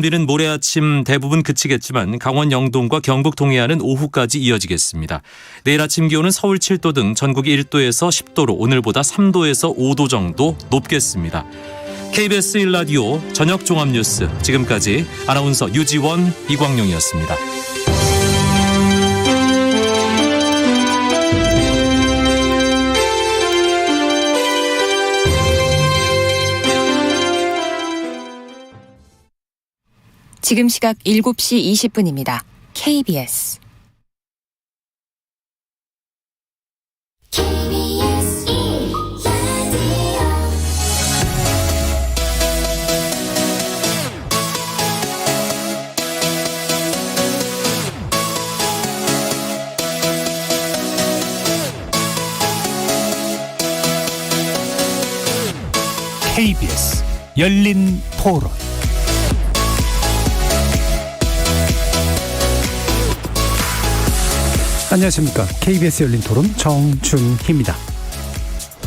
비는 모레 아침 대부분 그치겠지만 강원 영동과 경북 동해안은 오후까지 이어지겠습니다. 내일 아침 기온은 서울 7도 등 전국이 1도에서 10도로 오늘보다 3도에서 5도 정도 높겠습니다. KBS 1라디오 저녁 종합뉴스, 지금까지 아나운서 유지원, 이광용이었습니다. 지금 시각 7시 20분입니다. KBS KBS 열린 토론. 안녕하십니까. KBS 열린 토론 정준희입니다.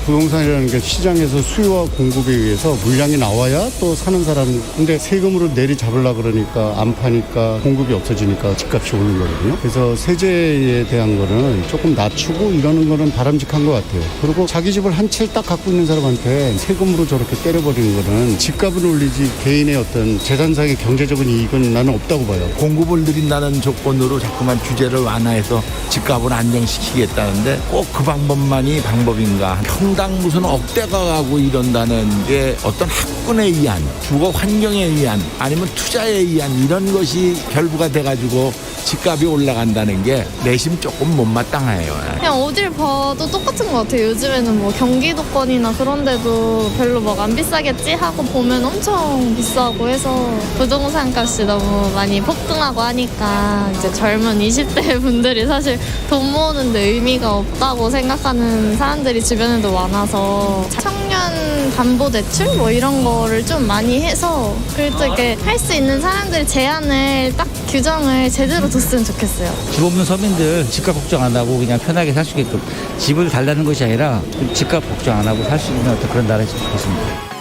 부동산이라는 게 시장에서 수요와 공급에 의해서 물량이 나와야 또 사는 사람, 근데 세금으로 내리잡으려 그러니까 안 파니까 공급이 없어지니까 집값이 오른 거거든요. 그래서 세제에 대한 거는 조금 낮추고 이러는 거는 바람직한 것 같아요. 그리고 자기 집을 한 채 딱 갖고 있는 사람한테 세금으로 저렇게 때려버리는 거는 집값은 올리지 개인의 어떤 재산상의 경제적인 이익은 나는 없다고 봐요. 공급을 늘린다는 조건으로 자꾸만 규제를 완화해서 집값을 안정시키겠다는데 꼭 그 방법만이 방법인가? 평당 무슨 억대가 가고 이런다는 게 어떤 학군에 의한, 주거 환경에 의한, 아니면 투자에 의한 이런 것이 결부가 돼가지고 집값이 올라간다는 게 내심 조금 못마땅해요. 그냥 어딜 봐도 똑같은 것 같아요. 요즘에는 뭐 경기도권이나 그런 데도 별로 막 안 비싸겠지 하고 보면 엄청 비싸고 해서 부동산 값이 너무 많이 폭등하고 하니까 이제 젊은 20대 분들이 사실 돈 모으는데 의미가 없다고 생각하는 사람들이 주변에도 많아서 청년 담보대출 뭐 이런 거를 좀 많이 해서 그래도 이렇게 할 수 있는 사람들 제한을 딱 규정을 제대로 뒀으면 좋겠어요. 집 없는 서민들 집값 걱정 안 하고 그냥 편하게 살 수 있게끔 집을 달라는 것이 아니라 집값 걱정 안 하고 살 수 있는 어떤 그런 나라였으면 좋겠습니다.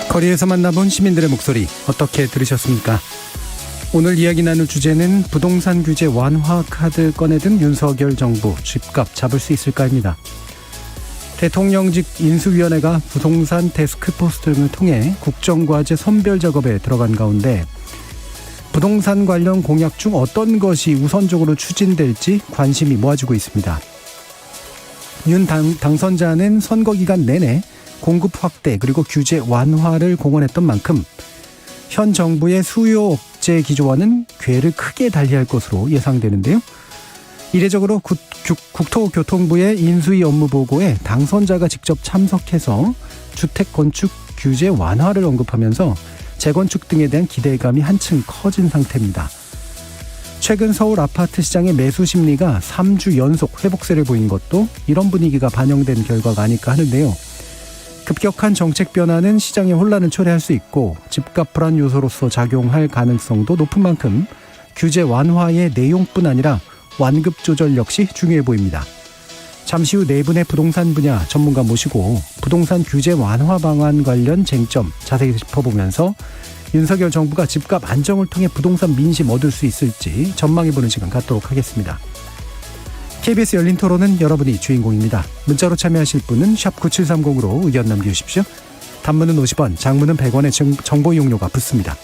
거리에서 만나본 시민들의 목소리 어떻게 들으셨습니까? 오늘 이야기 나눌 주제는 부동산 규제 완화 카드 꺼내든 윤석열 정부 집값 잡을 수 있을까입니다. 대통령직 인수위원회가 부동산 태스크포스 등을 통해 국정과제 선별 작업에 들어간 가운데 부동산 관련 공약 중 어떤 것이 우선적으로 추진될지 관심이 모아지고 있습니다. 윤 당선자는 선거 기간 내내 공급 확대 그리고 규제 완화를 공언했던 만큼 현 정부의 수요 억제 기조와는 궤를 크게 달리할 것으로 예상되는데요. 이례적으로 국토교통부의 인수위 업무 보고에 당선자가 직접 참석해서 주택 건축 규제 완화를 언급하면서 재건축 등에 대한 기대감이 한층 커진 상태입니다. 최근 서울 아파트 시장의 매수 심리가 3주 연속 회복세를 보인 것도 이런 분위기가 반영된 결과가 아닐까 하는데요. 급격한 정책 변화는 시장의 혼란을 초래할 수 있고 집값 불안 요소로서 작용할 가능성도 높은 만큼 규제 완화의 내용뿐 아니라 완급 조절 역시 중요해 보입니다. 잠시 후 네 분의 부동산 분야 전문가 모시고 부동산 규제 완화 방안 관련 쟁점 자세히 짚어보면서 윤석열 정부가 집값 안정을 통해 부동산 민심 얻을 수 있을지 전망해보는 시간 갖도록 하겠습니다. KBS 열린 토론은 여러분이 주인공입니다. 문자로 참여하실 분은 샵 9730으로 의견 남겨주십시오. 단문은 50원, 장문은 100원의 정보 이용료가 붙습니다.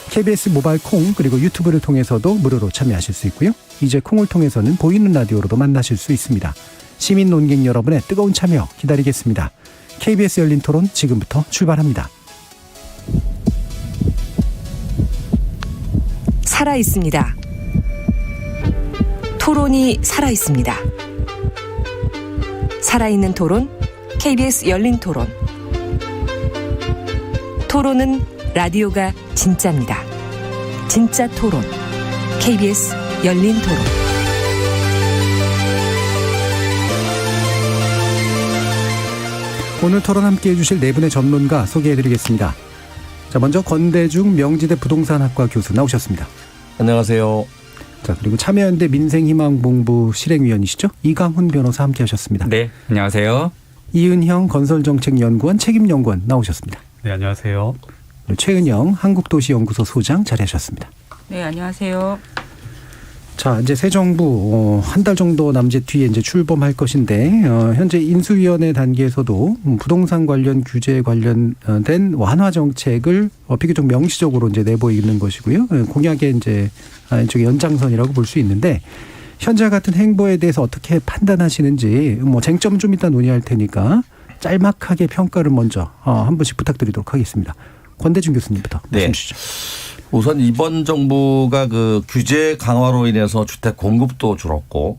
KBS 모바일 콩 그리고 유튜브를 통해서도 무료로 참여하실 수 있고요. 이제 콩을 통해서는 보이는 라디오로도 만나실 수 있습니다. 시민 논객 여러분의 뜨거운 참여 기다리겠습니다. KBS 열린 토론 지금부터 출발합니다. 살아있습니다. 토론이 살아있습니다. 살아있는 토론, KBS 열린 토론. 토론은 라디오가 진짜입니다. 진짜 토론, KBS 열린 토론. 오늘 토론 함께해 주실 네 분의 전문가 소개해드리겠습니다. 자, 먼저 건대중 명지대 부동산학과 교수 나오셨습니다. 안녕하세요. 자, 그리고 참여연대 민생희망본부 실행위원이시죠? 이강훈 변호사 함께하셨습니다. 네, 안녕하세요. 이은형 건설정책연구원 책임연구원 나오셨습니다. 네, 안녕하세요. 최은영 한국도시연구소 소장 자리하셨습니다. 네, 안녕하세요. 자, 이제 새 정부 한 달 정도 남짓 뒤에 이제 출범할 것인데 현재 인수위원회 단계에서도 부동산 관련 규제 관련된 완화 정책을 비교적 명시적으로 이제 내보이는 것이고요. 공약의 이제 일종의 연장선이라고 볼 수 있는데 현재 같은 행보에 대해서 어떻게 판단하시는지 뭐 쟁점 좀 이따 논의할 테니까 짤막하게 평가를 먼저 한 번씩 부탁드리도록 하겠습니다. 권대중 교수님부터 말씀 주시죠. 우선 이번 정부가 그 규제 강화로 인해서 주택 공급도 줄었고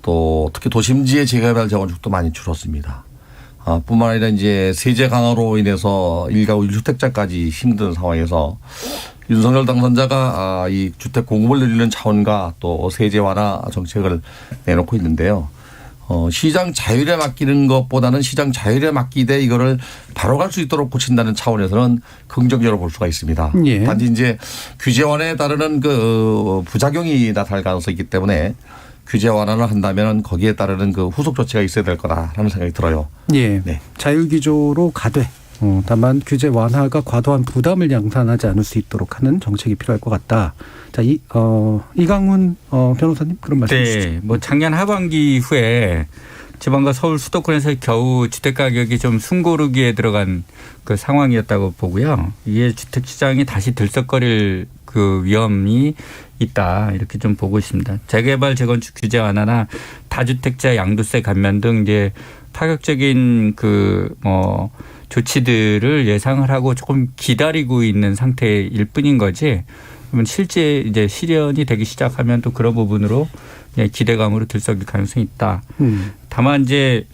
또 특히 도심지의 재개발 재건축도 많이 줄었습니다. 뿐만 아니라 이제 세제 강화로 인해서 1가구 1주택자까지 힘든 상황에서 윤석열 당선자가 이 주택 공급을 늘리는 차원과 또 세제 완화 정책을 내놓고 있는데요. 시장 자율에 맡기는 것보다는 시장 자율에 맡기되 이거를 바로 갈 수 있도록 고친다는 차원에서는 긍정적으로 볼 수가 있습니다. 예. 단지 이제 규제 완화에 따르는 그 부작용이 나타날 가능성이 있기 때문에 규제 완화를 한다면 거기에 따르는 그 후속 조치가 있어야 될 거다라는 생각이 들어요. 예. 네. 자율기조로 가되 다만 규제 완화가 과도한 부담을 양산하지 않을 수 있도록 하는 정책이 필요할 것 같다. 자, 이강훈 변호사님 그런 말씀 주시죠. 네, 뭐 작년 하반기 이후에 지방과 서울 수도권에서 겨우 주택 가격이 좀 숨고르기에 들어간 그 상황이었다고 보고요. 이게 주택 시장이 다시 들썩거릴 그 위험이 있다 이렇게 좀 보고 있습니다. 재개발 재건축 규제 완화나 다주택자 양도세 감면 등 이제 파격적인 그 조치들을 예상을 하고 조금 기다리고 있는 상태일 뿐인 거지. 그러면 실제 이제 실현이 되기 시작하면 또 그런 부분으로 기대감으로 들썩일 가능성이 있다. 다만 이제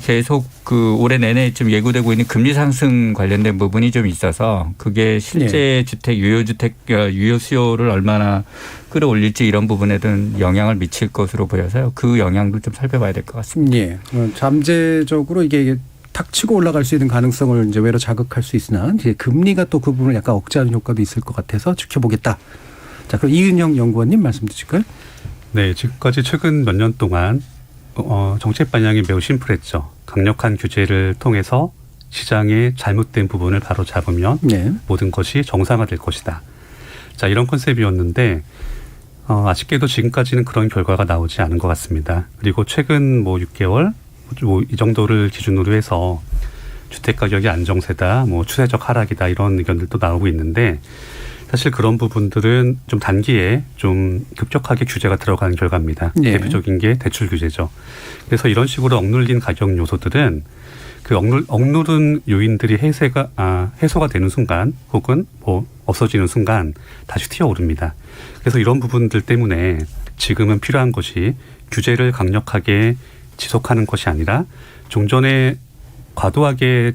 계속 그 올해 내내 좀 예고되고 있는 금리 상승 관련된 부분이 좀 있어서 그게 실제 주택 유효 수요를 얼마나 끌어올릴지 이런 부분에든 영향을 미칠 것으로 보여서요. 그 영향도 좀 살펴봐야 될 것 같습니다. 예. 잠재적으로 이게 탁 치고 올라갈 수 있는 가능성을 이제 외로 자극할 수 있으나 이제 금리가 또 그 부분을 약간 억제하는 효과도 있을 것 같아서 지켜보겠다. 자, 그럼 이은영 연구원님 말씀 주실까요? 네, 지금까지 최근 몇 년 동안 정책 방향이 매우 심플했죠. 강력한 규제를 통해서 시장의 잘못된 부분을 바로 잡으면 네. 모든 것이 정상화될 것이다. 자, 이런 컨셉이었는데 아쉽게도 지금까지는 그런 결과가 나오지 않은 것 같습니다. 그리고 최근 6개월 이 정도를 기준으로 해서 주택 가격이 안정세다, 추세적 하락이다 이런 의견들도 나오고 있는데 사실 그런 부분들은 좀 단기에 좀 급격하게 규제가 들어가는 결과입니다. 네. 대표적인 게 대출 규제죠. 그래서 이런 식으로 억눌린 가격 요소들은 그 억누른 요인들이 해소가 되는 순간 혹은 없어지는 순간 다시 튀어오릅니다. 그래서 이런 부분들 때문에 지금은 필요한 것이 규제를 강력하게 지속하는 것이 아니라 종전에 과도하게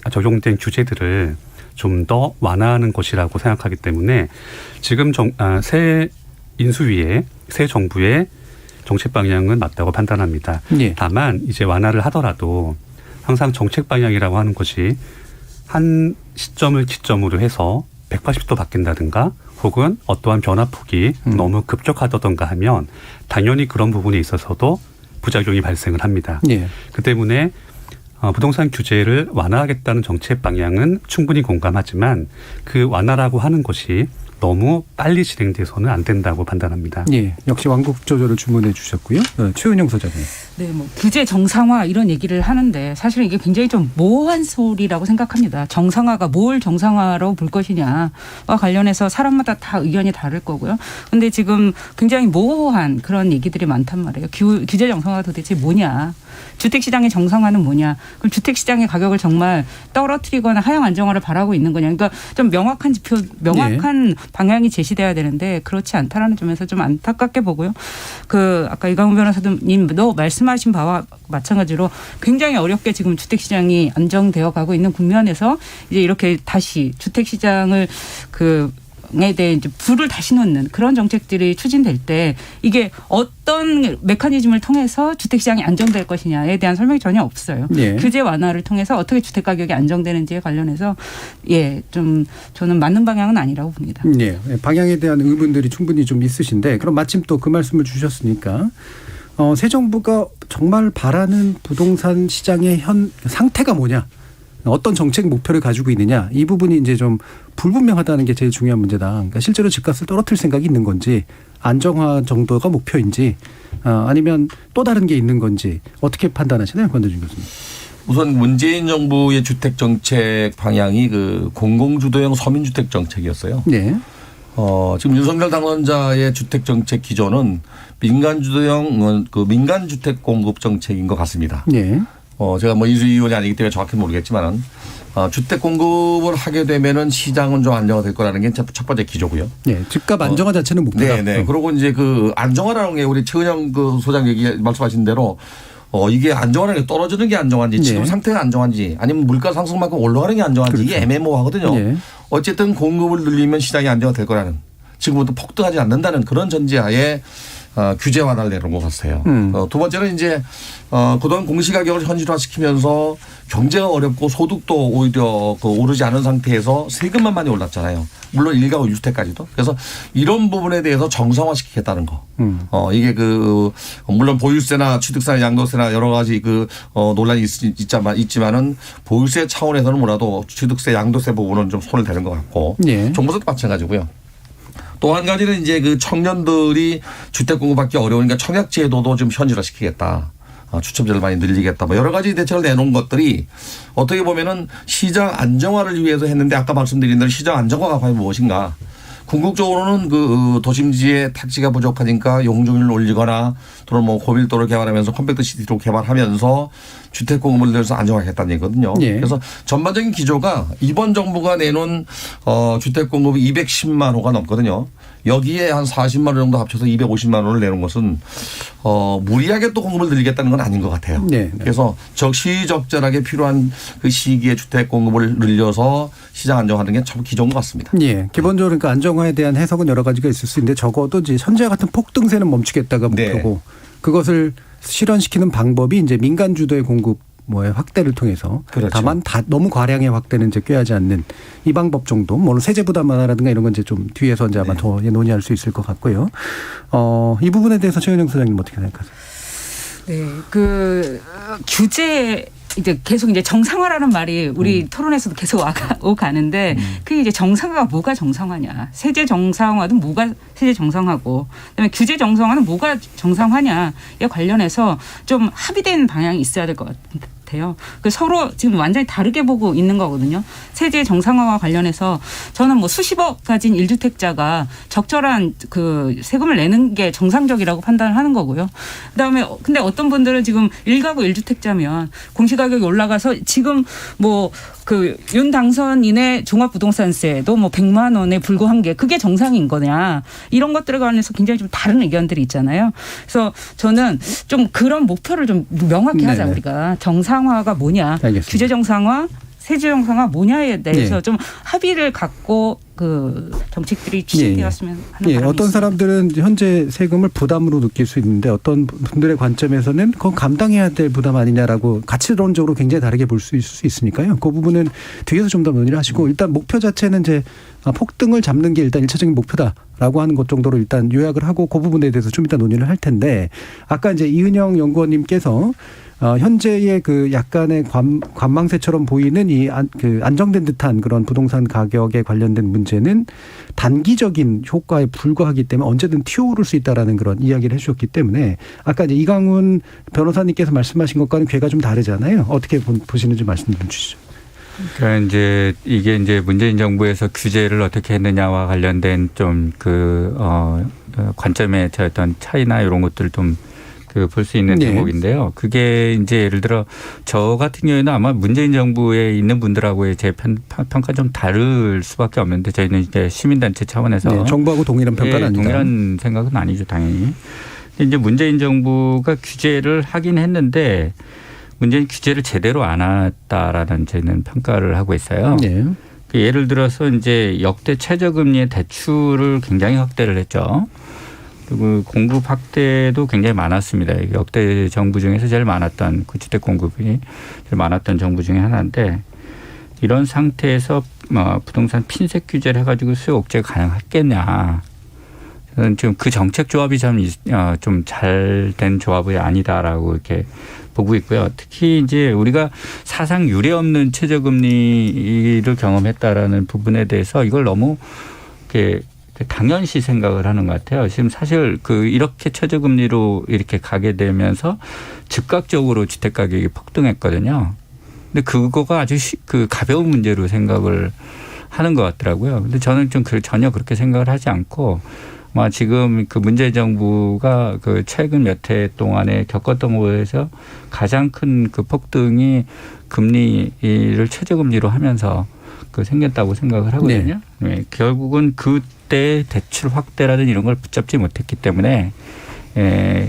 적용된 규제들을 좀 더 완화하는 것이라고 생각하기 때문에 지금 새 인수위의 새 정부의 정책 방향은 맞다고 판단합니다. 예. 다만 이제 완화를 하더라도 항상 정책 방향이라고 하는 것이 한 시점을 기점으로 해서 180도 바뀐다든가 혹은 어떠한 변화폭이 너무 급격하다던가 하면 당연히 그런 부분에 있어서도 부작용이 발생을 합니다. 예. 그 때문에 부동산 규제를 완화하겠다는 정책 방향은 충분히 공감하지만 그 완화라고 하는 것이 너무 빨리 진행돼서는 안 된다고 판단합니다. 예, 역시 완급 조절을 주문해 주셨고요. 최은영 소장님. 네, 규제 정상화 이런 얘기를 하는데 사실은 이게 굉장히 좀 모호한 소리라고 생각합니다. 정상화가 뭘 정상화라고 볼 것이냐와 관련해서 사람마다 다 의견이 다를 거고요. 근데 지금 굉장히 모호한 그런 얘기들이 많단 말이에요. 규제 정상화가 도대체 뭐냐. 주택시장의 정상화는 뭐냐. 그럼 주택시장의 가격을 정말 떨어뜨리거나 하향 안정화를 바라고 있는 거냐. 그러니까 좀 명확한 지표, 명확한 방향이 제시돼야 되는데 그렇지 않다라는 점에서 좀 안타깝게 보고요. 아까 이강훈 변호사님도 말씀하신 바와 마찬가지로 굉장히 어렵게 지금 주택시장이 안정되어 가고 있는 국면에서 이제 이렇게 다시 주택시장을 에 대해 이제 불을 다시 놓는 그런 정책들이 추진될 때 이게 어떤 메커니즘을 통해서 주택시장이 안정될 것이냐에 대한 설명이 전혀 없어요. 예. 규제 완화를 통해서 어떻게 주택 가격이 안정되는지에 관련해서 좀 저는 맞는 방향은 아니라고 봅니다. 예, 방향에 대한 의문들이 충분히 좀 있으신데 그럼 마침 또 그 말씀을 주셨으니까 새 정부가 정말 바라는 부동산 시장의 현 상태가 뭐냐, 어떤 정책 목표를 가지고 있느냐, 이 부분이 이제 좀 불분명하다는 게 제일 중요한 문제다. 그러니까 실제로 집값을 떨어뜨릴 생각이 있는 건지, 안정화 정도가 목표인지, 아니면 또 다른 게 있는 건지 어떻게 판단하시나요, 권대중 교수님? 우선 문재인 정부의 주택 정책 방향이 그 공공주도형 서민주택 정책이었어요. 네. 지금 윤석열 당선자의 주택 정책 기조는 민간주도형 그 민간주택 공급 정책인 것 같습니다. 네. 제가 뭐 이수희 의원이 아니기 때문에 정확히 모르겠지만은 주택 공급을 하게 되면은 시장은 좀 안정화될 거라는 게 첫 번째 기조고요. 네. 집값 안정화 자체는 목표다. 네. 그리고 이제 그 안정화라는 게 우리 최은영 그 소장 말씀하신 대로 이게 안정화라는 게 떨어지는 게 안정한지 지금 상태가 안정한지 아니면 물가 상승만큼 올라가는 게 안정한지 그렇죠. 이게 애매모호하거든요. 네. 어쨌든 공급을 늘리면 시장이 안정화될 거라는, 지금부터 폭등하지 않는다는 그런 전제하에 규제 완화를 내놓은 것 같아요. 두 번째는 이제 그동안 공시가격을 현실화시키면서 경제가 어렵고 소득도 오히려 오르지 않은 상태에서 세금만 많이 올랐잖아요. 물론 1가구 1주택까지도. 그래서 이런 부분에 대해서 정상화시키겠다는 거. 이게 물론 보유세나 취득세나 양도세나 여러 가지 논란이 있지만은 보유세 차원에서는 뭐라도 취득세 양도세 부분은 좀 손을 대는 것 같고. 네. 종부세도 마찬가지고요. 또 한 가지는 이제 그 청년들이 주택 공급받기 어려우니까 청약제도도 좀 현실화시키겠다. 추첨제를 많이 늘리겠다. 뭐 여러 가지 대책을 내놓은 것들이 어떻게 보면은 시장 안정화를 위해서 했는데, 아까 말씀드린 대로 시장 안정화가 과연 무엇인가. 궁극적으로는 도심지에 택지가 부족하니까 용적률을 올리거나 또는 뭐 고밀도를 개발하면서 컴팩트 시티로 개발하면서 주택 공급을 늘려서 안정화하겠다는 얘기거든요. 예. 그래서 전반적인 기조가 이번 정부가 내놓은 주택 공급이 210만 호가 넘거든요. 여기에 한 40만 원 정도 합쳐서 250만 원을 내놓은 것은 무리하게 또 공급을 늘리겠다는 건 아닌 것 같아요. 네. 그래서 적시적절하게 필요한 그 시기에 주택 공급을 늘려서 시장 안정화하는 게 참 기존 것 같습니다. 예. 기본적으로 그러니까 안정화에 대한 해석은 여러 가지가 있을 수 있는데, 적어도 이제 현재와 같은 폭등세는 멈추겠다가 목표고, 그것을 실현시키는 방법이 이제 민간 주도의 공급 확대를 통해서, 그렇죠. 다만 너무 과량의 확대는 이제 꾀하지 않는 이 방법 정도, 물론 세제 부담 완화라든가 이런 건 이제 좀 뒤에서 이제 아마 더 논의할 수 있을 것 같고요. 이 부분에 대해서 최은영 소장님 어떻게 생각하세요? 네, 규제 이제 계속 이제 정상화라는 말이 우리 토론에서도 계속 오가는데, 그게 이제 정상화가 뭐가 정상화냐? 세제 정상화는 뭐가 세제 정상화고, 그다음에 규제 정상화는 뭐가 정상화냐에 관련해서 좀 합의된 방향이 있어야 될 것 같아요. 서로 지금 완전히 다르게 보고 있는 거거든요. 세제 정상화와 관련해서 저는 뭐 수십억 가진 1주택자가 적절한 세금을 내는 게 정상적이라고 판단을 하는 거고요. 그다음에 근데 어떤 분들은 지금 1가구 1주택자면 공시가격이 올라가서 지금 윤 당선인의 종합부동산세도 100만 원에 불과한 게 그게 정상인 거냐, 이런 것들에 관해서 굉장히 좀 다른 의견들이 있잖아요. 그래서 저는 좀 그런 목표를 좀 명확히 하자. 우리가 정상화가 뭐냐, 알겠습니다. 규제 정상화, 세제 정상화 뭐냐에 대해서 좀 합의를 갖고 정책들이 추진되었으면 하는 바람이 어떤 있습니다. 사람들은 현재 세금을 부담으로 느낄 수 있는데, 어떤 분들의 관점에서는 그건 감당해야 될 부담 아니냐라고 가치론적으로 굉장히 다르게 볼 수 있을 수 있으니까요. 그 부분은 뒤에서 좀 더 논의를 하시고, 일단 목표 자체는 이제 폭등을 잡는 게 일단 1차적인 목표다라고 하는 것 정도로 일단 요약을 하고, 그 부분에 대해서 좀 이따 논의를 할 텐데, 아까 이제 이은영 연구원님께서 현재의 약간의 관망세처럼 보이는 이 안정된 듯한 그런 부동산 가격에 관련된 문제는 단기적인 효과에 불과하기 때문에 언제든 튀어오를 수 있다라는 그런 이야기를 해주셨기 때문에, 아까 이제 이강훈 변호사님께서 말씀하신 것과는 궤가 좀 다르잖아요. 어떻게 보시는지 말씀 좀 주시죠. 그러니까 이게 문재인 정부에서 규제를 어떻게 했느냐와 관련된 좀 관점의 어떤 차이나 이런 것들을 좀 볼 수 있는 대목인데요. 그게 이제 예를 들어 저 같은 경우에는 아마 문재인 정부에 있는 분들하고의 제 평가 좀 다를 수밖에 없는데, 저희는 이제 시민단체 차원에서 정부하고 동일한 평가는 아니다. 동일한 생각은 아니죠, 당연히. 근데 이제 문재인 정부가 규제를 하긴 했는데, 문재인 규제를 제대로 안 했다라는 저희는 평가를 하고 있어요. 네. 예를 들어서 이제 역대 최저금리의 대출을 굉장히 확대를 했죠. 그리고 공급 확대도 굉장히 많았습니다. 역대 정부 중에서 제일 많았던, 주택 공급이 제일 많았던 정부 중에 하나인데, 이런 상태에서 부동산 핀셋 규제를 해가지고 수요 억제가 가능했겠냐. 저는 지금 그 정책 조합이 좀 잘 된 조합이 아니다라고 이렇게 보고 있고요. 특히 이제 우리가 사상 유례 없는 최저금리를 경험했다라는 부분에 대해서 이걸 너무 이렇게 당연시 생각을 하는 것 같아요. 지금 사실 이렇게 최저금리로 이렇게 가게 되면서 즉각적으로 주택 가격이 폭등했거든요. 근데 그거가 아주 가벼운 문제로 생각을 하는 것 같더라고요. 근데 저는 좀 전혀 그렇게 생각을 하지 않고 지금 문재인 정부가 최근 몇 해 동안에 겪었던 거에서 가장 큰 폭등이 금리를 최저금리로 하면서 생겼다고 생각을 하거든요. 네. 결국은 그때 대출 확대라든 이런 걸 붙잡지 못했기 때문에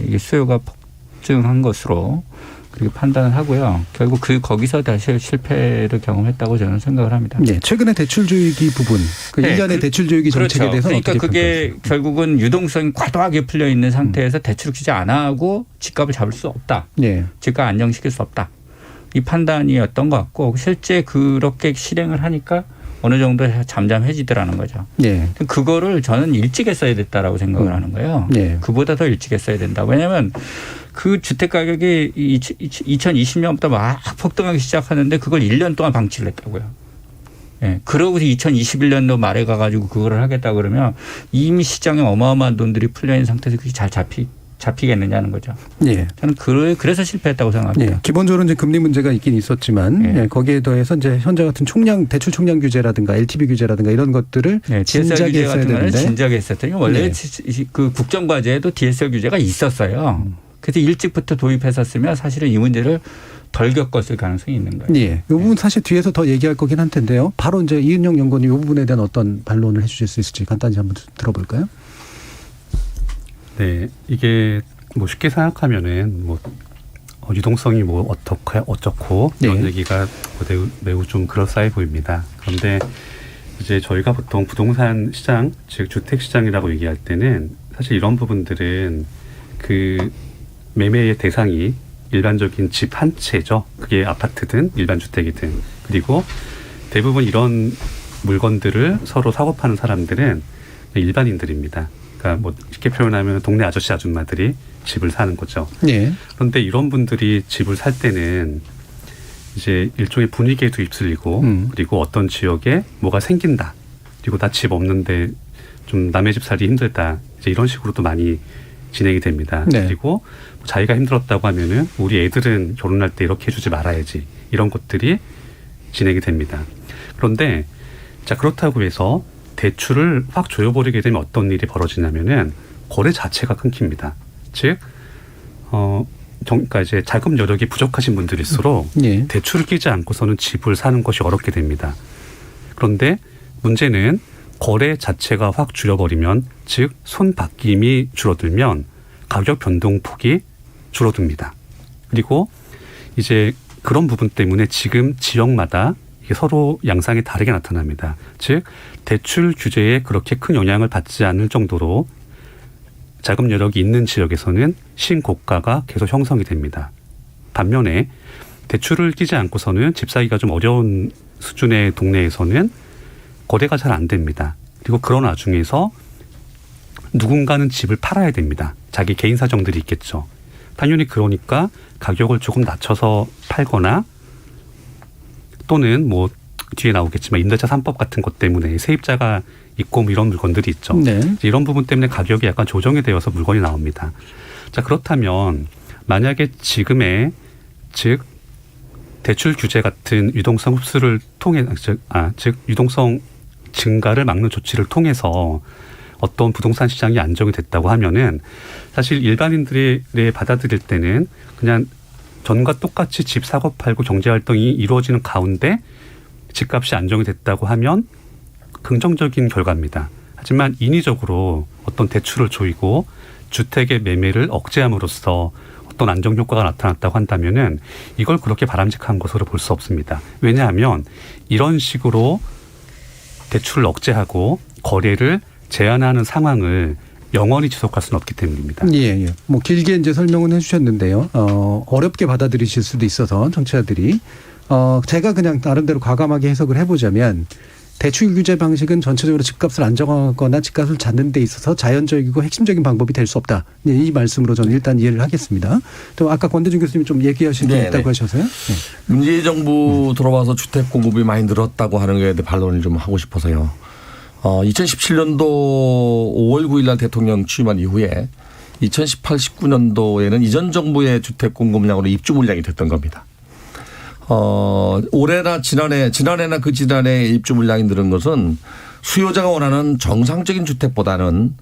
이게 수요가 폭증한 것으로 그렇게 판단을 하고요. 결국 거기서 다시 실패를 경험했다고 저는 생각을 합니다. 네, 최근에 대출 조이기 부분, 일련의 대출 조이기 정책에 대해서 그러니까 어떻게 그게 평가하십니까? 결국은 유동성이 과도하게 풀려 있는 상태에서 대출을 규제 안 하고 집값을 잡을 수 없다. 네. 집값 안정시킬 수 없다. 이 판단이었던 것 같고 실제 그렇게 실행을 하니까 어느 정도 잠잠해지더라는 거죠. 네. 그거를 저는 일찍 했어야 됐다라고 생각을 하는 거예요. 네. 그보다 더 일찍 했어야 된다. 왜냐하면 주택 가격이 2020년부터 막 폭등하기 시작하는데 그걸 1년 동안 방치를 했다고요. 예. 그러고서 2021년도 말에 가가지고 그거를 하겠다 그러면 이미 시장에 어마어마한 돈들이 풀려 있는 상태에서 그게 잘 잡히겠느냐는 거죠. 네. 저는 그래서 실패했다고 생각합니다. 네. 기본적으로 이제 금리 문제가 있긴 있었지만 거기에 더해서 이제 현재 같은 대출 총량 규제라든가 LTV 규제라든가 이런 것들을 진작에 했어야 되는데 진작에 했었더니 원래 국정과제에도 DSR 규제가 있었어요. 그래서 일찍부터 도입했었으면 사실은 이 문제를 덜 겪었을 가능성이 있는 거예요. 예. 이 부분 사실 뒤에서 더 얘기할 거긴 할 텐데요. 바로 이제 이은영 연구원이 이 부분에 대한 어떤 반론을 해 주실 수 있을지 간단히 한번 들어볼까요? 네. 이게 쉽게 생각하면은 유동성이 어쩌고 이런 얘기가 매우 좀 그럴싸해 보입니다. 그런데 이제 저희가 보통 부동산 시장, 즉 주택 시장이라고 얘기할 때는 사실 이런 부분들은 매매의 대상이 일반적인 집 한 채죠. 그게 아파트든 일반 주택이든. 그리고 대부분 이런 물건들을 서로 사고 파는 사람들은 일반인들입니다. 그러니까 쉽게 표현하면 동네 아저씨 아줌마들이 집을 사는 거죠. 네. 그런데 이런 분들이 집을 살 때는 이제 일종의 분위기에도 휩쓸리고 그리고 어떤 지역에 뭐가 생긴다. 그리고 나 집 없는데 좀 남의 집 살기 힘들다. 이제 이런 식으로도 많이 진행이 됩니다. 네. 그리고 자기가 힘들었다고 하면은 우리 애들은 결혼할 때 이렇게 해주지 말아야지. 이런 것들이 진행이 됩니다. 그런데 그렇다고 해서 대출을 확 조여버리게 되면 어떤 일이 벌어지냐면은 거래 자체가 끊깁니다. 즉, 그러니까 이제 자금 여력이 부족하신 분들일수록 대출을 끼지 않고서는 집을 사는 것이 어렵게 됩니다. 그런데 문제는 거래 자체가 확 줄여버리면, 즉 손바뀜이 줄어들면 가격 변동폭이 줄어듭니다. 그리고 이제 그런 부분 때문에 지금 지역마다 이게 서로 양상이 다르게 나타납니다. 즉 대출 규제에 그렇게 큰 영향을 받지 않을 정도로 자금 여력이 있는 지역에서는 신고가가 계속 형성이 됩니다. 반면에 대출을 끼지 않고서는 집 사기가 좀 어려운 수준의 동네에서는 거래가 잘 안 됩니다. 그리고 그런 와중에서 누군가는 집을 팔아야 됩니다. 자기 개인 사정들이 있겠죠. 당연히 그러니까 가격을 조금 낮춰서 팔거나 또는 뒤에 나오겠지만 임대차 3법 같은 것 때문에 세입자가 있고 이런 물건들이 있죠. 네. 이런 부분 때문에 가격이 약간 조정이 되어서 물건이 나옵니다. 그렇다면 만약에 지금의 즉 대출 규제 같은 유동성 흡수를 통해 즉 유동성 증가를 막는 조치를 통해서 어떤 부동산 시장이 안정이 됐다고 하면은 사실 일반인들이 받아들일 때는 그냥 전과 똑같이 집 사고 팔고 경제활동이 이루어지는 가운데 집값이 안정이 됐다고 하면 긍정적인 결과입니다. 하지만 인위적으로 어떤 대출을 조이고 주택의 매매를 억제함으로써 어떤 안정 효과가 나타났다고 한다면은 이걸 그렇게 바람직한 것으로 볼 수 없습니다. 왜냐하면 이런 식으로 대출을 억제하고 거래를 제한하는 상황을 영원히 지속할 수는 없기 때문입니다. 예. 길게 이제 설명은 해주셨는데요. 어렵게 받아들이실 수도 있어서 청취자들이 제가 그냥 나름대로 과감하게 해석을 해보자면 대출 규제 방식은 전체적으로 집값을 안정하거나 집값을 잡는 데 있어서 자연적이고 핵심적인 방법이 될 수 없다. 이 말씀으로 저는 일단 이해를 하겠습니다. 또 아까 권대중 교수님 좀 얘기하신 게 있다고 하셔서요. 네. 문재인 정부 들어와서 주택 공급이 많이 늘었다고 하는 거에 대해 반론을 좀 하고 싶어서요. 2017년도 5월 9일 날 대통령 취임한 이후에 2018, 19년도에는 이전 정부의 주택 공급량으로 입주 물량이 됐던 겁니다. 올해나 지난해나 그 지난해 입주 물량이 늘은 것은 수요자가 원하는 정상적인 주택보다는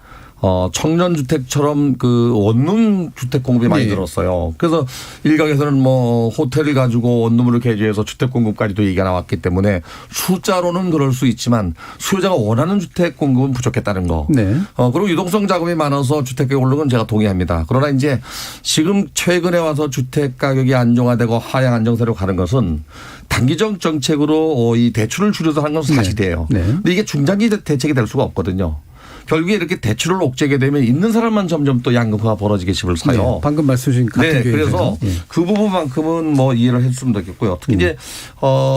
청년주택처럼 그 원룸 주택 공급이 많이 늘었어요. 그래서 일각에서는 뭐 호텔을 가지고 원룸으로 개조해서 주택 공급까지도 얘기가 나왔기 때문에 숫자로는 그럴 수 있지만 수요자가 원하는 주택 공급은 부족했다는 거. 네. 그리고 유동성 자금이 많아서 주택가격이 오른 건 제가 동의합니다. 그러나 이제 지금 최근에 와서 주택 가격이 안정화되고 하향 안정세로 가는 것은 단기적 정책으로 이 대출을 줄여서 하는 것은 사실이에요. 네. 근데 이게 중장기 대책이 될 수가 없거든요. 결국에 이렇게 대출을 옥죄게 되면 있는 사람만 점점 또 양극화가 벌어지기 십을 사요. 네, 방금 말씀하신 같은 네, 그래서 그 부분만큼은 뭐 이해를 했으면 좋겠고요. 특히 이제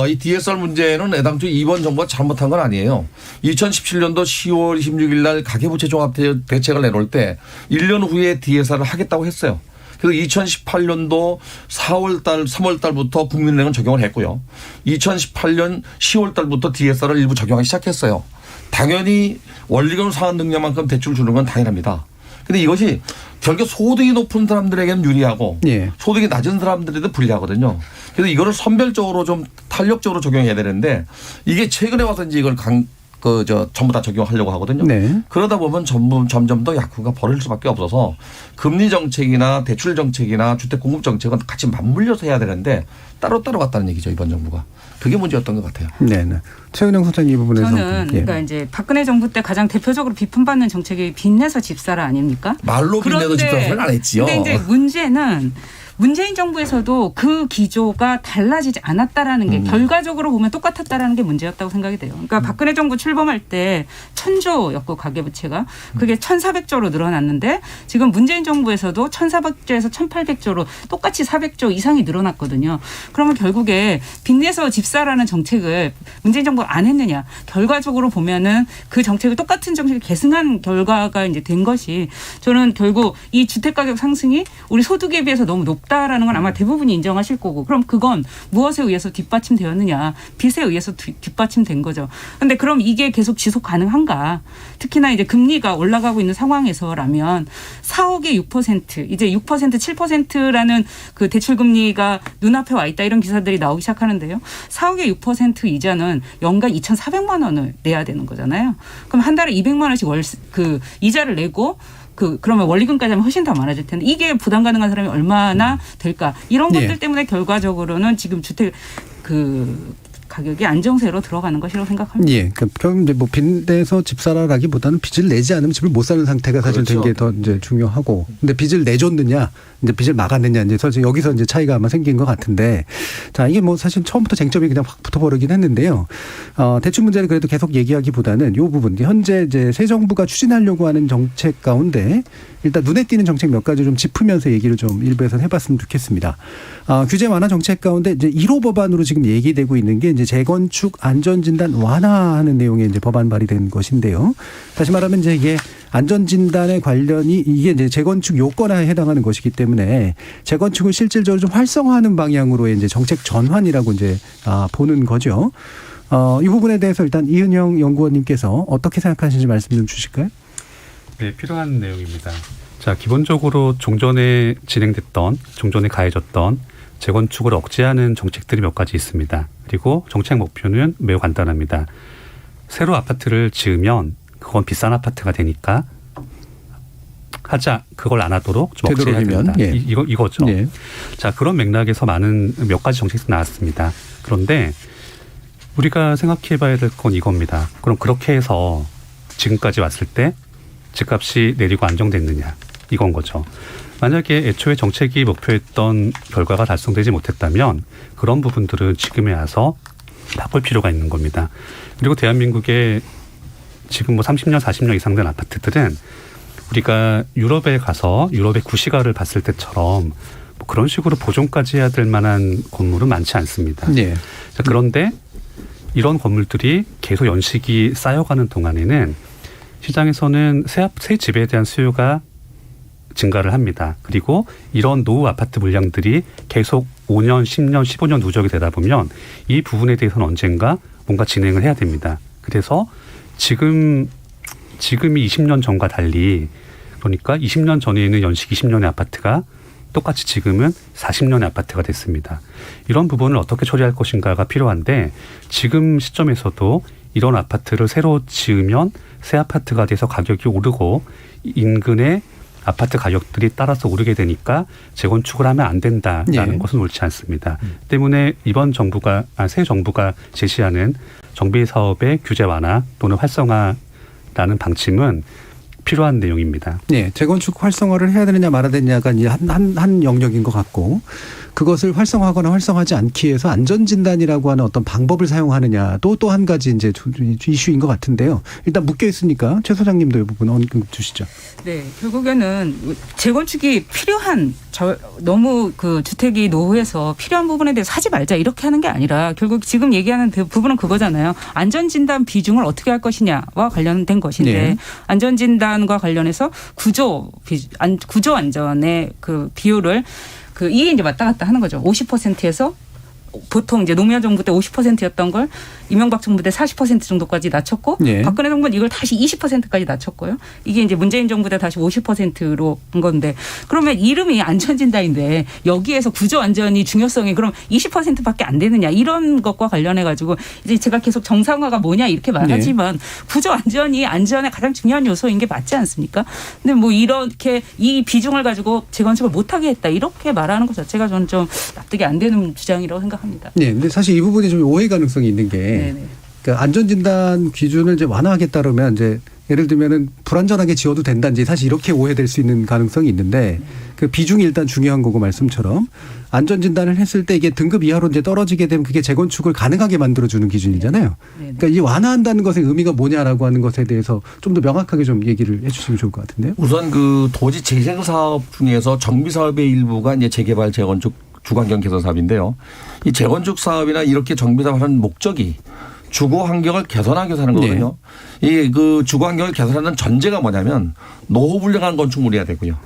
이 DSR 문제는 애당초 이번 정부가 잘못한 건 아니에요. 2017년도 10월 26일 날 가계부채 종합대책을 내놓을 때 1년 후에 DSR을 하겠다고 했어요. 그래서 2018년도 4월 달, 3월 달부터 국민은행은 적용을 했고요. 2018년 10월 달부터 DSR을 일부 적용하기 시작했어요. 당연히 원리금 상환 능력만큼 대출 주는 건 당연합니다. 그런데 이것이 결국 소득이 높은 사람들에게는 유리하고 소득이 낮은 사람들에도 불리하거든요. 그래서 이거를 선별적으로 좀 탄력적으로 적용해야 되는데 이게 최근에 와서 이제 이걸 전부 다 적용하려고 하거든요. 네. 그러다 보면 점점 더 약후가 벌어질 수밖에 없어서 금리 정책이나 대출 정책이나 주택 공급 정책은 같이 맞물려서 해야 되는데 따로따로 갔다는 얘기죠. 이번 정부가. 그게 문제였던 것 같아요. 네. 최은영 소장님 이 부분에서. 저는 그러니까 이제 박근혜 정부 때 가장 대표적으로 비판받는 정책이 빚내서 집사라 아닙니까? 말로 빚내서 집사는 안 했지요. 그런데 이제 문제는 문재인 정부에서도 그 기조가 달라지지 않았다라는 게 결과적으로 보면 똑같았다라는 게 문제였다고 생각이 돼요. 그러니까 박근혜 정부 출범할 때 1,000조였고 가계부채가 그게 1,400조로 늘어났는데 지금 문재인 정부에서도 1,400조에서 1,800조로 똑같이 400조 이상이 늘어났거든요. 그러면 결국에 빚내서 집사라는 정책을 문재인 정부가 안 했느냐. 결과적으로 보면은 그 정책을 똑같은 정책을 계승한 결과가 이제 된 것이 저는 결국 이 주택가격 상승이 우리 소득에 비해서 너무 높다라는 건 아마 대부분이 인정하실 거고 그럼 그건 무엇에 의해서 뒷받침되었느냐. 빚에 의해서 뒷받침된 거죠. 그런데 그럼 이게 계속 지속 가능한가. 특히나 이제 금리가 올라가고 있는 상황에서라면 4억에 6% 이제 6% 7%라는 그 대출금리가 눈앞에 와 있다 이런 기사들이 나오기 시작하는데요. 4억에 6% 이자는 연간 2,400만 원을 내야 되는 거잖아요. 그럼 한 달에 200만 원씩 이자를 내고 그러면 원리금까지 하면 훨씬 더 많아질 텐데 이게 부담 가능한 사람이 얼마나 될까 이런 것들 때문에 결과적으로는 지금 주택 가격이 안정세로 들어가는 것이라고 생각합니다. 예, 그러니까 이제 뭐 빚내서 집사라기보다는 빚을 내지 않으면 집을 못 사는 상태가 사실 된 게 더 이제 중요하고, 근데 빚을 내줬느냐, 이제 빚을 막았느냐, 이제 사실 여기서 이제 차이가 아마 생긴 것 같은데, 자 이게 뭐 사실 처음부터 쟁점이 그냥 확 붙어버리긴 했는데요. 대출 문제는 그래도 계속 얘기하기보다는 이 부분 현재 이제 새 정부가 추진하려고 하는 정책 가운데 일단 눈에 띄는 정책 몇 가지 좀 짚으면서 얘기를 좀 일부에서 해봤으면 좋겠습니다. 규제 완화 정책 가운데 이제 1호 법안으로 지금 얘기되고 있는 게 이제 재건축 안전진단 완화하는 내용의 이제 법안 발의된 것인데요. 다시 말하면 이제 이게 안전진단의 관련이 이게 이제 재건축 요건화에 해당하는 것이기 때문에 재건축을 실질적으로 좀 활성화하는 방향으로의 이제 정책 전환이라고 이제 보는 거죠. 이 부분에 대해서 일단 이은영 연구원님께서 어떻게 생각하시는지 말씀 좀 주실까요? 네, 필요한 내용입니다. 자, 기본적으로 종전에 가해졌던 재건축을 억제하는 정책들이 몇 가지 있습니다. 그리고 정책 목표는 매우 간단합니다. 새로 아파트를 지으면 그건 비싼 아파트가 되니까 그걸 안 하도록 좀 억제해야 된다. 예. 이거죠. 예. 자, 그런 맥락에서 많은 몇 가지 정책이 나왔습니다. 그런데 우리가 생각해 봐야 될 건 이겁니다. 그럼 그렇게 해서 지금까지 왔을 때 집값이 내리고 안정됐느냐 이건 거죠. 만약에 애초에 정책이 목표했던 결과가 달성되지 못했다면 그런 부분들은 지금에 와서 바꿀 필요가 있는 겁니다. 그리고 대한민국의 지금 뭐 30년 40년 이상 된 아파트들은 우리가 유럽에 가서 유럽의 구시가를 봤을 때처럼 뭐 그런 식으로 보존까지 해야 될 만한 건물은 많지 않습니다. 네. 자, 그런데 이런 건물들이 계속 연식이 쌓여가는 동안에는 시장에서는 새 집에 대한 수요가 증가를 합니다. 그리고 이런 노후 아파트 물량들이 계속 5년, 10년, 15년 누적이 되다 보면 이 부분에 대해서는 언젠가 뭔가 진행을 해야 됩니다. 그래서 지금이 20년 전과 달리 그러니까 20년 전에는 연식 20년의 아파트가 똑같이 지금은 40년의 아파트가 됐습니다. 이런 부분을 어떻게 처리할 것인가가 필요한데 지금 시점에서도 이런 아파트를 새로 지으면 새 아파트가 돼서 가격이 오르고 인근의 아파트 가격들이 따라서 오르게 되니까 재건축을 하면 안 된다라는 것은 옳지 않습니다. 때문에 새 정부가 제시하는 정비 사업의 규제 완화 또는 활성화라는 방침은 필요한 내용입니다. 네, 재건축 활성화를 해야 되느냐 말아야 되느냐가 한 영역인 것 같고 그것을 활성화하거나 활성화하지 않기 위해서 안전진단이라고 하는 어떤 방법을 사용하느냐도 또 한 가지 이제 이슈인 것 같은데요. 일단 묶여 있으니까 최 소장님도 이 부분 언급 주시죠. 네, 결국에는 재건축이 필요한 너무 그 주택이 노후해서 필요한 부분에 대해서 하지 말자 이렇게 하는 게 아니라 결국 지금 얘기하는 부분은 그거잖아요. 안전진단 비중을 어떻게 할 것이냐와 관련된 것인데 네. 안전진단과 관련해서 구조 안전의 그 비율을 이게 이제 왔다 갔다 하는 거죠. 50%에서 보통 이제 노무현 정부 때 50%였던 걸 이명박 정부 때 40% 정도까지 낮췄고 네. 박근혜 정부는 이걸 다시 20%까지 낮췄고요. 이게 이제 문재인 정부 때 다시 50%로 한 건데 그러면 이름이 안전진단인데 여기에서 구조 안전이 중요성이 그럼 20%밖에 안 되느냐 이런 것과 관련해 가지고 이제 제가 계속 정상화가 뭐냐 이렇게 말하지만 구조 안전이 안전의 가장 중요한 요소인 게 맞지 않습니까? 근데 뭐 이렇게 이 비중을 가지고 재건축을 못하게 했다 이렇게 말하는 것 자체가 저는 좀 납득이 안 되는 주장이라고 생각합니다. 네, 근데 사실 이 부분이 좀 오해 가능성이 있는 게 그러니까 안전진단 기준을 이제 완화하겠다 그러면 이제 예를 들면은 불안전하게 지어도 된다 이제 사실 이렇게 오해될 수 있는 가능성이 있는데 그 비중이 일단 중요한 거고 말씀처럼 안전진단을 했을 때 이게 등급 이하로 이제 떨어지게 되면 그게 재건축을 가능하게 만들어주는 기준이잖아요. 그러니까 이 완화한다는 것의 의미가 뭐냐라고 하는 것에 대해서 좀 더 명확하게 좀 얘기를 해주시면 좋을 것 같은데요. 우선 그 도시 재생 사업 중에서 정비 사업의 일부가 이제 재개발 재건축 주거환경 개선 사업인데요. 이 재건축 사업이나 이렇게 정비 사업을 하는 목적이 주거 환경을 개선하기 위해서 하는 거거든요. 이 그 주거 환경을 개선하는 전제가 뭐냐면 노후 불량한 건축물이 해야 되고요.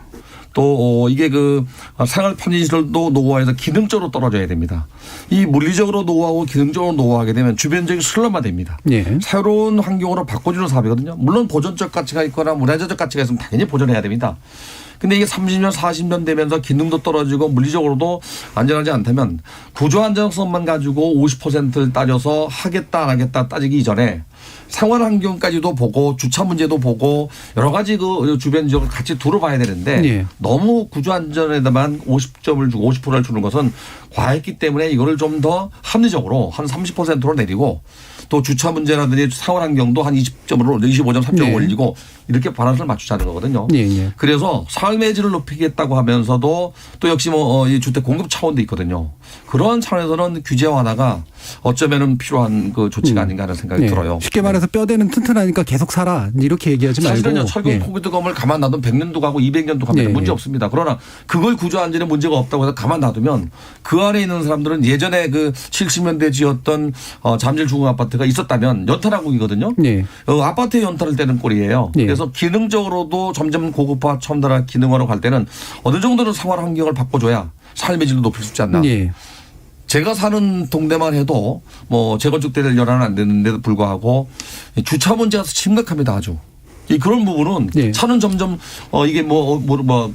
또 이게 그 생활 편의시설도 노후화해서 기능적으로 떨어져야 됩니다. 이 물리적으로 노후하고 기능적으로 노후하게 되면 주변적인 슬럼화 됩니다. 새로운 환경으로 바꿔주는 사업이거든요. 물론 보존적 가치가 있거나 문화재적 가치가 있으면 당연히 보존해야 됩니다. 근데 이게 30년, 40년 되면서 기능도 떨어지고 물리적으로도 안전하지 않다면 구조 안전성만 가지고 50%를 따져서 하겠다 안 하겠다 따지기 이전에 생활 환경까지도 보고 주차 문제도 보고 여러 가지 그 주변 지역을 같이 두루봐야 되는데 너무 구조 안전에다만 50점을 주고 50%를 주는 것은 과했기 때문에 이거를 좀 더 합리적으로 한 30%로 내리고 또 주차 문제라든지 생활 환경도 한 20점으로 25점, 3점 올리고 이렇게 바란스를 맞추자는 거거든요. 그래서 삶의 질을 높이겠다고 하면서도 또 역시 뭐 이 주택 공급 차원도 있거든요. 그런 차원에서는 규제 완화가 어쩌면은 필요한 그 조치가 아닌가 하는 생각이 들어요. 쉽게 말해서 뼈대는 튼튼하니까 계속 살아 이렇게 얘기하지 말고. 사실은요. 철근 콘크리트 건물 가만 놔두면 100년도 가고 200년도 가면 문제 없습니다. 그러나 그걸 구조 안전에 문제가 없다고 해서 가만 놔두면 그 안에 있는 사람들은 예전에 그 70년대 지었던 잠실 중흥 아파트가 있었다면 연탄화국이거든요. 아파트에 연탄을 떼는 꼴이에요. 그래서 기능적으로도 점점 고급화 첨단화 기능화로 갈 때는 어느 정도는 생활 환경을 바꿔줘야 삶의 질도 높일 수 있지 않나. 제가 사는 동네만 해도 뭐 재건축 될 연한은 안 되는데도 불구하고 주차 문제가 심각합니다. 아주. 그런 부분은 차는 점점 이게 뭐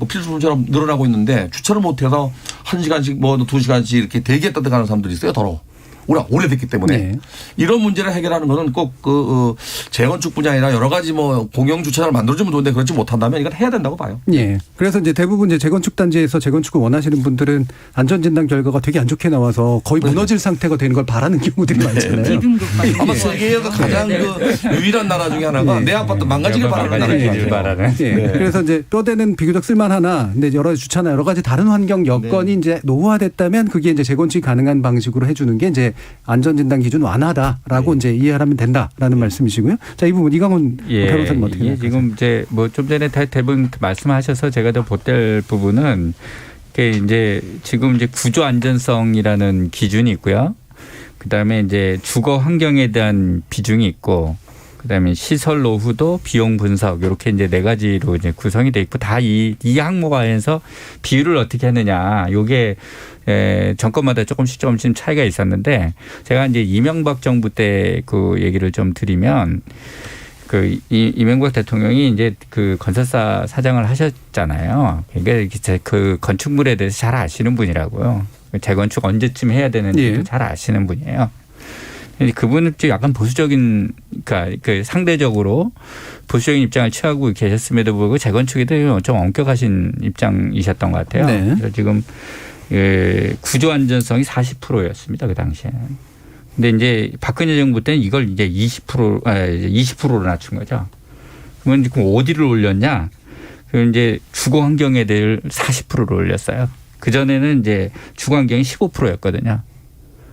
필수품처럼 늘어나고 있는데 주차를 못해서 1시간씩 뭐 2시간씩 이렇게 대기했다 가는 사람들이 있어요. 더러. 오래됐기 때문에 이런 문제를 해결하는 것은 꼭 그 재건축 분야 아니라 여러 가지 뭐 공영 주차장을 만들어주면 좋은데 그렇지 못한다면 이건 해야 된다고 봐요. 그래서 이제 대부분 이제 재건축 단지에서 재건축을 원하시는 분들은 안전진단 결과가 되게 안 좋게 나와서 거의 무너질 상태가 되는 걸 바라는 경우들이 많잖아요. 아마 세계에서 가장 그 유일한 나라 중에 하나가 내 아파트 망가지길 바라는 나라입니다. 그래서 이제 뼈대는 비교적 쓸만하나 근데 여러 주차나 여러 가지 다른 환경 여건이 이제 노후화됐다면 그게 이제 재건축이 가능한 방식으로 해주는 게 이제 안전진단 기준 완화다라고 이제 이해하면 된다라는 말씀이시고요. 자, 이 부분 이강훈 변호사님 어떻게 생각하세요? 지금 이제 뭐 좀 전에 대부분 말씀하셔서 제가 더 보탤 부분은 이게 이제 지금 이제 구조 안전성이라는 기준이 있고요. 그다음에 이제 주거 환경에 대한 비중이 있고 그다음에 시설 노후도 비용 분석 이렇게 이제 4가지로 이제 구성이 돼 있고 다 이 항목 안에서 비율을 어떻게 했느냐 요게 정권마다 조금씩 차이가 있었는데 제가 이제 이명박 정부 때 그 얘기를 좀 드리면 그 이명박 대통령이 이제 그 건설사 사장을 하셨잖아요. 그러니까 그 건축물에 대해서 잘 아시는 분이라고요. 재건축 언제쯤 해야 되는지도 잘 아시는 분이에요. 그분은 좀 약간 보수적인, 그러니까 그 상대적으로 보수적인 입장을 취하고 계셨음에도 불구하고 재건축에 대해 좀 엄격하신 입장이셨던 것 같아요. 네. 그래서 지금 구조 안전성이 40%였습니다. 그 당시에는. 근데 이제 박근혜 정부 때는 이걸 이제 20%로 낮춘 거죠. 그러면 지금 어디를 올렸냐? 그 이제 주거 환경에 대해 40%로 올렸어요. 그 전에는 이제 주거 환경이 15%였거든요.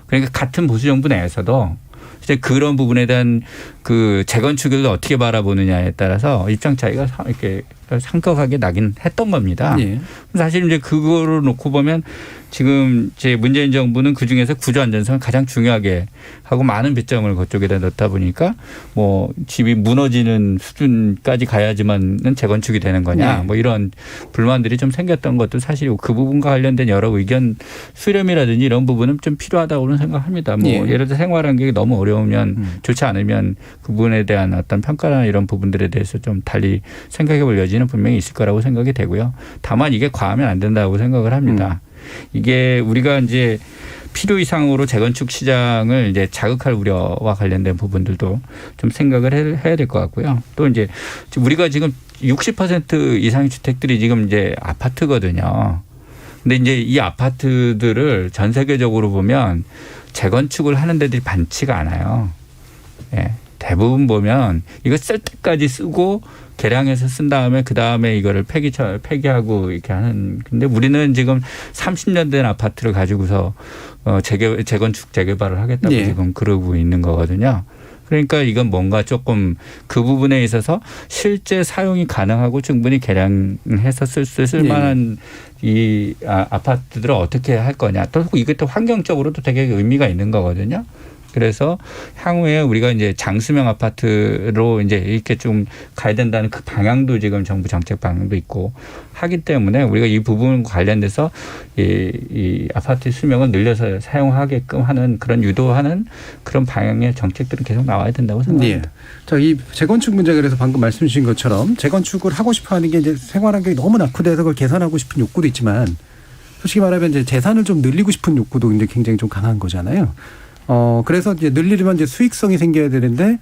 그러니까 같은 보수 정부 내에서도 이제 그런 부분에 대한 그 재건축을 어떻게 바라보느냐에 따라서 입장 차이가 이렇게 상격하게 나긴 했던 겁니다. 예. 사실 이제 그거를 놓고 보면 지금 제 문재인 정부는 그 중에서 구조 안전성을 가장 중요하게 하고 많은 배점을 그쪽에다 넣다 보니까 뭐 집이 무너지는 수준까지 가야지만은 재건축이 되는 거냐 뭐 이런 불만들이 좀 생겼던 것도 사실이고 그 부분과 관련된 여러 의견 수렴이라든지 이런 부분은 좀 필요하다고는 생각합니다. 뭐 예를 들어 생활 환경이 너무 어려우면 좋지 않으면 그 부분에 대한 어떤 평가나 이런 부분들에 대해서 좀 달리 생각해 볼 여지는 분명히 있을 거라고 생각이 되고요. 다만 이게 과하면 안 된다고 생각을 합니다. 이게 우리가 이제 필요 이상으로 재건축 시장을 이제 자극할 우려와 관련된 부분들도 좀 생각을 해야 될 것 같고요. 또 이제 우리가 지금 60% 이상의 주택들이 지금 이제 아파트거든요. 근데 이제 이 아파트들을 전 세계적으로 보면 재건축을 하는 데들이 많지가 않아요. 예. 대부분 보면 이거 쓸 때까지 쓰고 개량해서 쓴 다음에 그 다음에 이거를 폐기하고 이렇게 하는. 근데 우리는 지금 30년 된 아파트를 가지고서 재건축 재개발을 하겠다고 지금 그러고 있는 거거든요. 그러니까 이건 뭔가 조금 그 부분에 있어서 실제 사용이 가능하고 충분히 개량해서 쓸 만한 이 아파트들을 어떻게 할 거냐. 또 이것도 환경적으로도 되게 의미가 있는 거거든요. 그래서 향후에 우리가 이제 장수명 아파트로 이제 이렇게 좀 가야 된다는 그 방향도 지금 정부 정책 방향도 있고 하기 때문에 우리가 이 부분 관련돼서 이 아파트 수명을 늘려서 사용하게끔 하는 그런 유도하는 그런 방향의 정책들은 계속 나와야 된다고 생각합니다. 자, 이 재건축 문제 그래서 방금 말씀 주신 것처럼 재건축을 하고 싶어 하는 게 이제 생활 환경이 너무 낙후돼서 그걸 개선하고 싶은 욕구도 있지만 솔직히 말하면 이제 재산을 좀 늘리고 싶은 욕구도 이제 굉장히 좀 강한 거잖아요. 그래서 이제 늘리려면 이제 수익성이 생겨야 되는데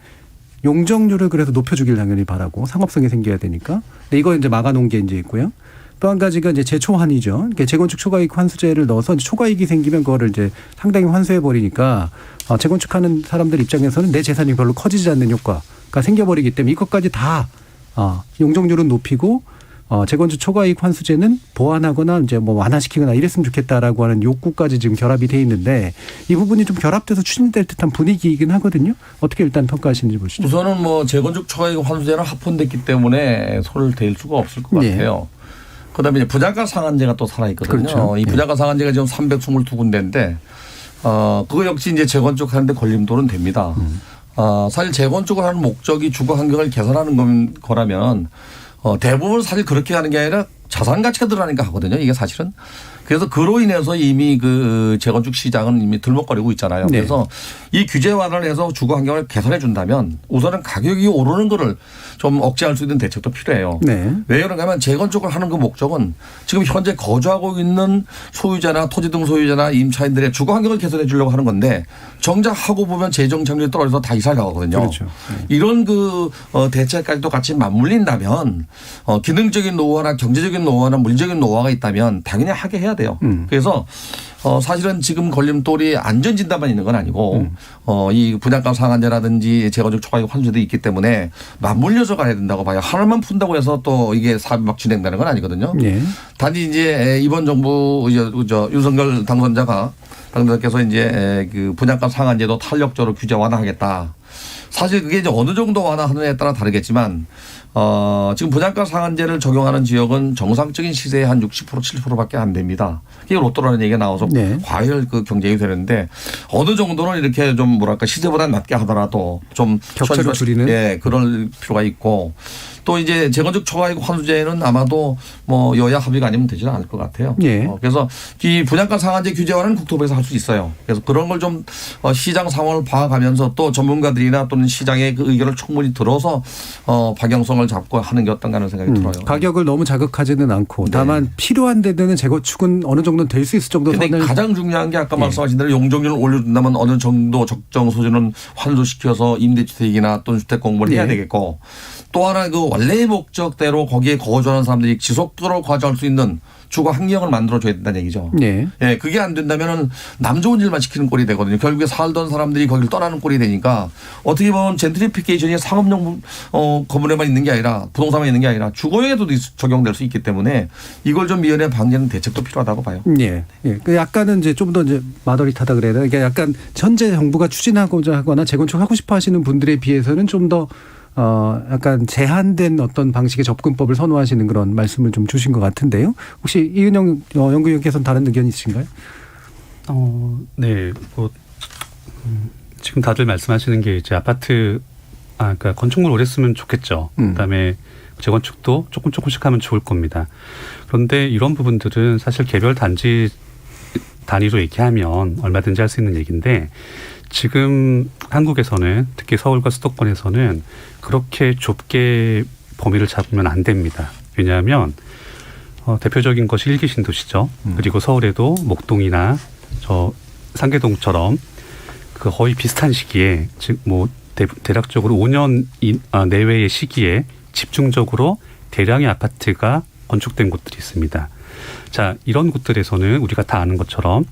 용적률을 그래서 높여주길 당연히 바라고 상업성이 생겨야 되니까. 근데 이거 이제 막아놓은 게 이제 있고요. 또 한 가지가 이제 재초환이죠. 그러니까 재건축 초과이익 환수제를 넣어서 초과이익이 생기면 그거를 이제 상당히 환수해 버리니까 재건축하는 사람들 입장에서는 내 재산이 별로 커지지 않는 효과가 생겨버리기 때문에 이것까지 다 용적률은 높이고 재건축 초과이익 환수제는 보완하거나 이제 뭐 완화시키거나 이랬으면 좋겠다라고 하는 욕구까지 지금 결합이 돼 있는데 이 부분이 좀 결합돼서 추진될 듯한 분위기이긴 하거든요. 어떻게 일단 평가하시는지 보시죠. 우선은 뭐 재건축 초과이익 환수제는 합헌됐기 때문에 손을 댈 수가 없을 것 같아요. 그다음에 이제 분양가 상한제가 또 살아 있거든요. 그렇죠. 이 분양가 상한제가 지금 322군데인데 그거 역시 이제 재건축하는데 걸림돌은 됩니다. 사실 재건축을 하는 목적이 주거 환경을 개선하는 거라면 대부분 사실 그렇게 하는 게 아니라 자산 가치가 들어가니까 하거든요. 이게 사실은. 그래서 그로 인해서 이미 그 재건축 시장은 이미 들먹거리고 있잖아요. 그래서 이 규제 완화를 해서 주거 환경을 개선해 준다면 우선은 가격이 오르는 거를 좀 억제할 수 있는 대책도 필요해요. 왜 그런가 하면 재건축을 하는 그 목적은 지금 현재 거주하고 있는 소유자나 토지 등 소유자나 임차인들의 주거 환경을 개선해 주려고 하는 건데 정작 하고 보면 재정 장벽이 떨어져서 다 이사를 가거든요. 그렇죠. 이런 그 대책까지도 같이 맞물린다면 기능적인 노후나 경제적인 노후나 물리적인 노후가 있다면 당연히 하게 해야 돼요. 그래서 사실은 지금 걸림돌이 안전진단만 있는 건 아니고 이 분양가 상한제라든지 재건축 초과이익 환수도 있기 때문에 맞물려서 가야 된다고 봐요. 하나만 푼다고 해서 또 이게 사업이 막 진행되는 건 아니거든요. 단지 이제 이번 정부 윤석열 당선자께서 이제 그 분양가 상한제도 탄력적으로 규제 완화하겠다. 사실 그게 이제 어느 정도 완화하느냐에 따라 다르겠지만 지금 분양가 상한제를 적용하는 지역은 정상적인 시세의 한 60% 70%밖에 안 됩니다. 이게 로또라는 얘기가 나와서 네. 과열 그 경쟁이 되는데 어느 정도는 이렇게 좀 뭐랄까 시세보다 낮게 하더라도 좀 격차를 줄이는 예, 그럴 필요가 있고 또 이제 재건축 초과이익 환수제는 아마도 뭐 여야 합의가 아니면 되지는 않을 것 같아요. 예. 그래서 이 분양가 상한제 규제화는 국토부에서 할 수 있어요. 그래서 그런 걸 좀 시장 상황을 봐가면서 또 전문가들이나 또는 시장의 그 의견을 충분히 들어서 방향성을 잡고 하는 게 어떤가 하는 생각이 들어요. 가격을 너무 자극하지는 않고 네. 다만 필요한 데는 재건축은 어느 정도는 될 수 있을 정도 근데 선을 가장 중요한 게 아까 말씀하신 대로 용적률을 올려준다면 어느 정도 적정 수준은 환수시켜서 임대주택이나 또는 주택 공부를 해야 예. 되겠고 또 하나 그 원래의 목적대로 거기에 거주하는 사람들이 지속적으로 거주할 수 있는 주거 환경을 만들어줘야 된다는 얘기죠. 네. 예, 그게 안 된다면은 남 좋은 일만 시키는 꼴이 되거든요. 결국에 살던 사람들이 거기를 떠나는 꼴이 되니까 어떻게 보면 젠트리피케이션이 상업용 건물에만 있는 게 아니라 부동산만 있는 게 아니라 주거에도 적용될 수 있기 때문에 이걸 좀 미연에 방지하는 대책도 필요하다고 봐요. 예. 예. 그 약간은 이제 좀 더 이제 마더리 타다 그래야 되나? 그러니까 약간 현재 정부가 추진하고자 하거나 재건축하고 싶어 하시는 분들에 비해서는 좀 더 약간 제한된 어떤 방식의 접근법을 선호하시는 그런 말씀을 좀 주신 것 같은데요. 혹시 이은영 연구위원께서는 다른 의견이 있으신가요? 네. 지금 다들 말씀하시는 게 이제 그러니까 건축물 오래 쓰면 좋겠죠. 그다음에 재건축도 조금씩 하면 좋을 겁니다. 그런데 이런 부분들은 사실 개별 단지 단위로 얘기하면 얼마든지 할 수 있는 얘기인데 지금 한국에서는 특히 서울과 수도권에서는 그렇게 좁게 범위를 잡으면 안 됩니다. 왜냐하면 대표적인 것이 일기 신도시죠. 그리고 서울에도 목동이나 저 상계동처럼 그 거의 비슷한 시기에 즉 뭐 대략적으로 5년 내외의 시기에 집중적으로 대량의 아파트가 건축된 곳들이 있습니다. 자, 이런 곳들에서는 우리가 다 아는 것처럼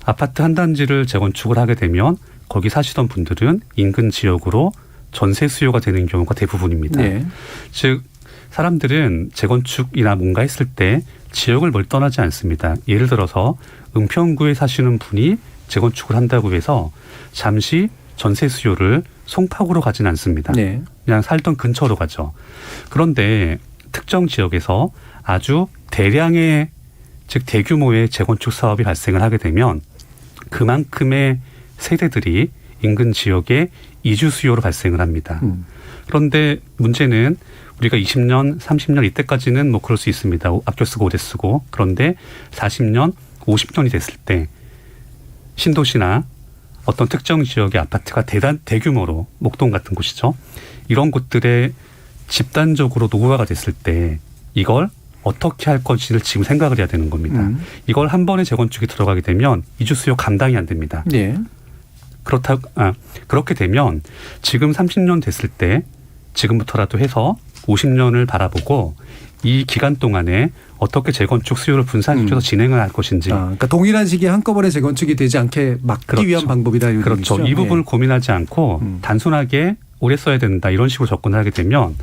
아파트 한 단지를 재건축을 하게 되면 거기 사시던 분들은 인근 지역으로 전세 수요가 되는 경우가 대부분입니다. 네. 즉 사람들은 재건축이나 뭔가 했을 때 지역을 멀리 떠나지 않습니다. 예를 들어서 은평구에 사시는 분이 재건축을 한다고 해서 잠시 전세 수요를 송파구로 가진 않습니다. 네. 그냥 살던 근처로 가죠. 그런데 특정 지역에서 아주 대량의 즉 대규모의 재건축 사업이 발생을 하게 되면 그만큼의 세대들이 인근 지역에 이주 수요로 발생을 합니다. 그런데 문제는 우리가 20년, 30년 이때까지는 뭐 그럴 수 있습니다. 아껴 쓰고 오래 쓰고. 그런데 40년, 50년이 됐을 때 신도시나 어떤 특정 지역의 아파트가 대규모로 목동 같은 곳이죠. 이런 곳들에 집단적으로 노후화가 됐을 때 이걸 어떻게 할 것인지를 지금 생각을 해야 되는 겁니다. 이걸 한 번에 재건축이 들어가게 되면 이주 수요 감당이 안 됩니다. 네. 그렇게 되면 지금 30년 됐을 때 지금부터라도 해서 50년을 바라보고 이 기간 동안에 어떻게 재건축 수요를 분산시켜서 진행을 할 것인지. 그러니까 동일한 시기에 한꺼번에 재건축이 되지 않게 막기 그렇죠. 위한 방법이다. 이런 그렇죠. 얘기죠? 이 부분을 고민하지 않고 단순하게 오래 써야 된다 이런 식으로 접근을 하게 되면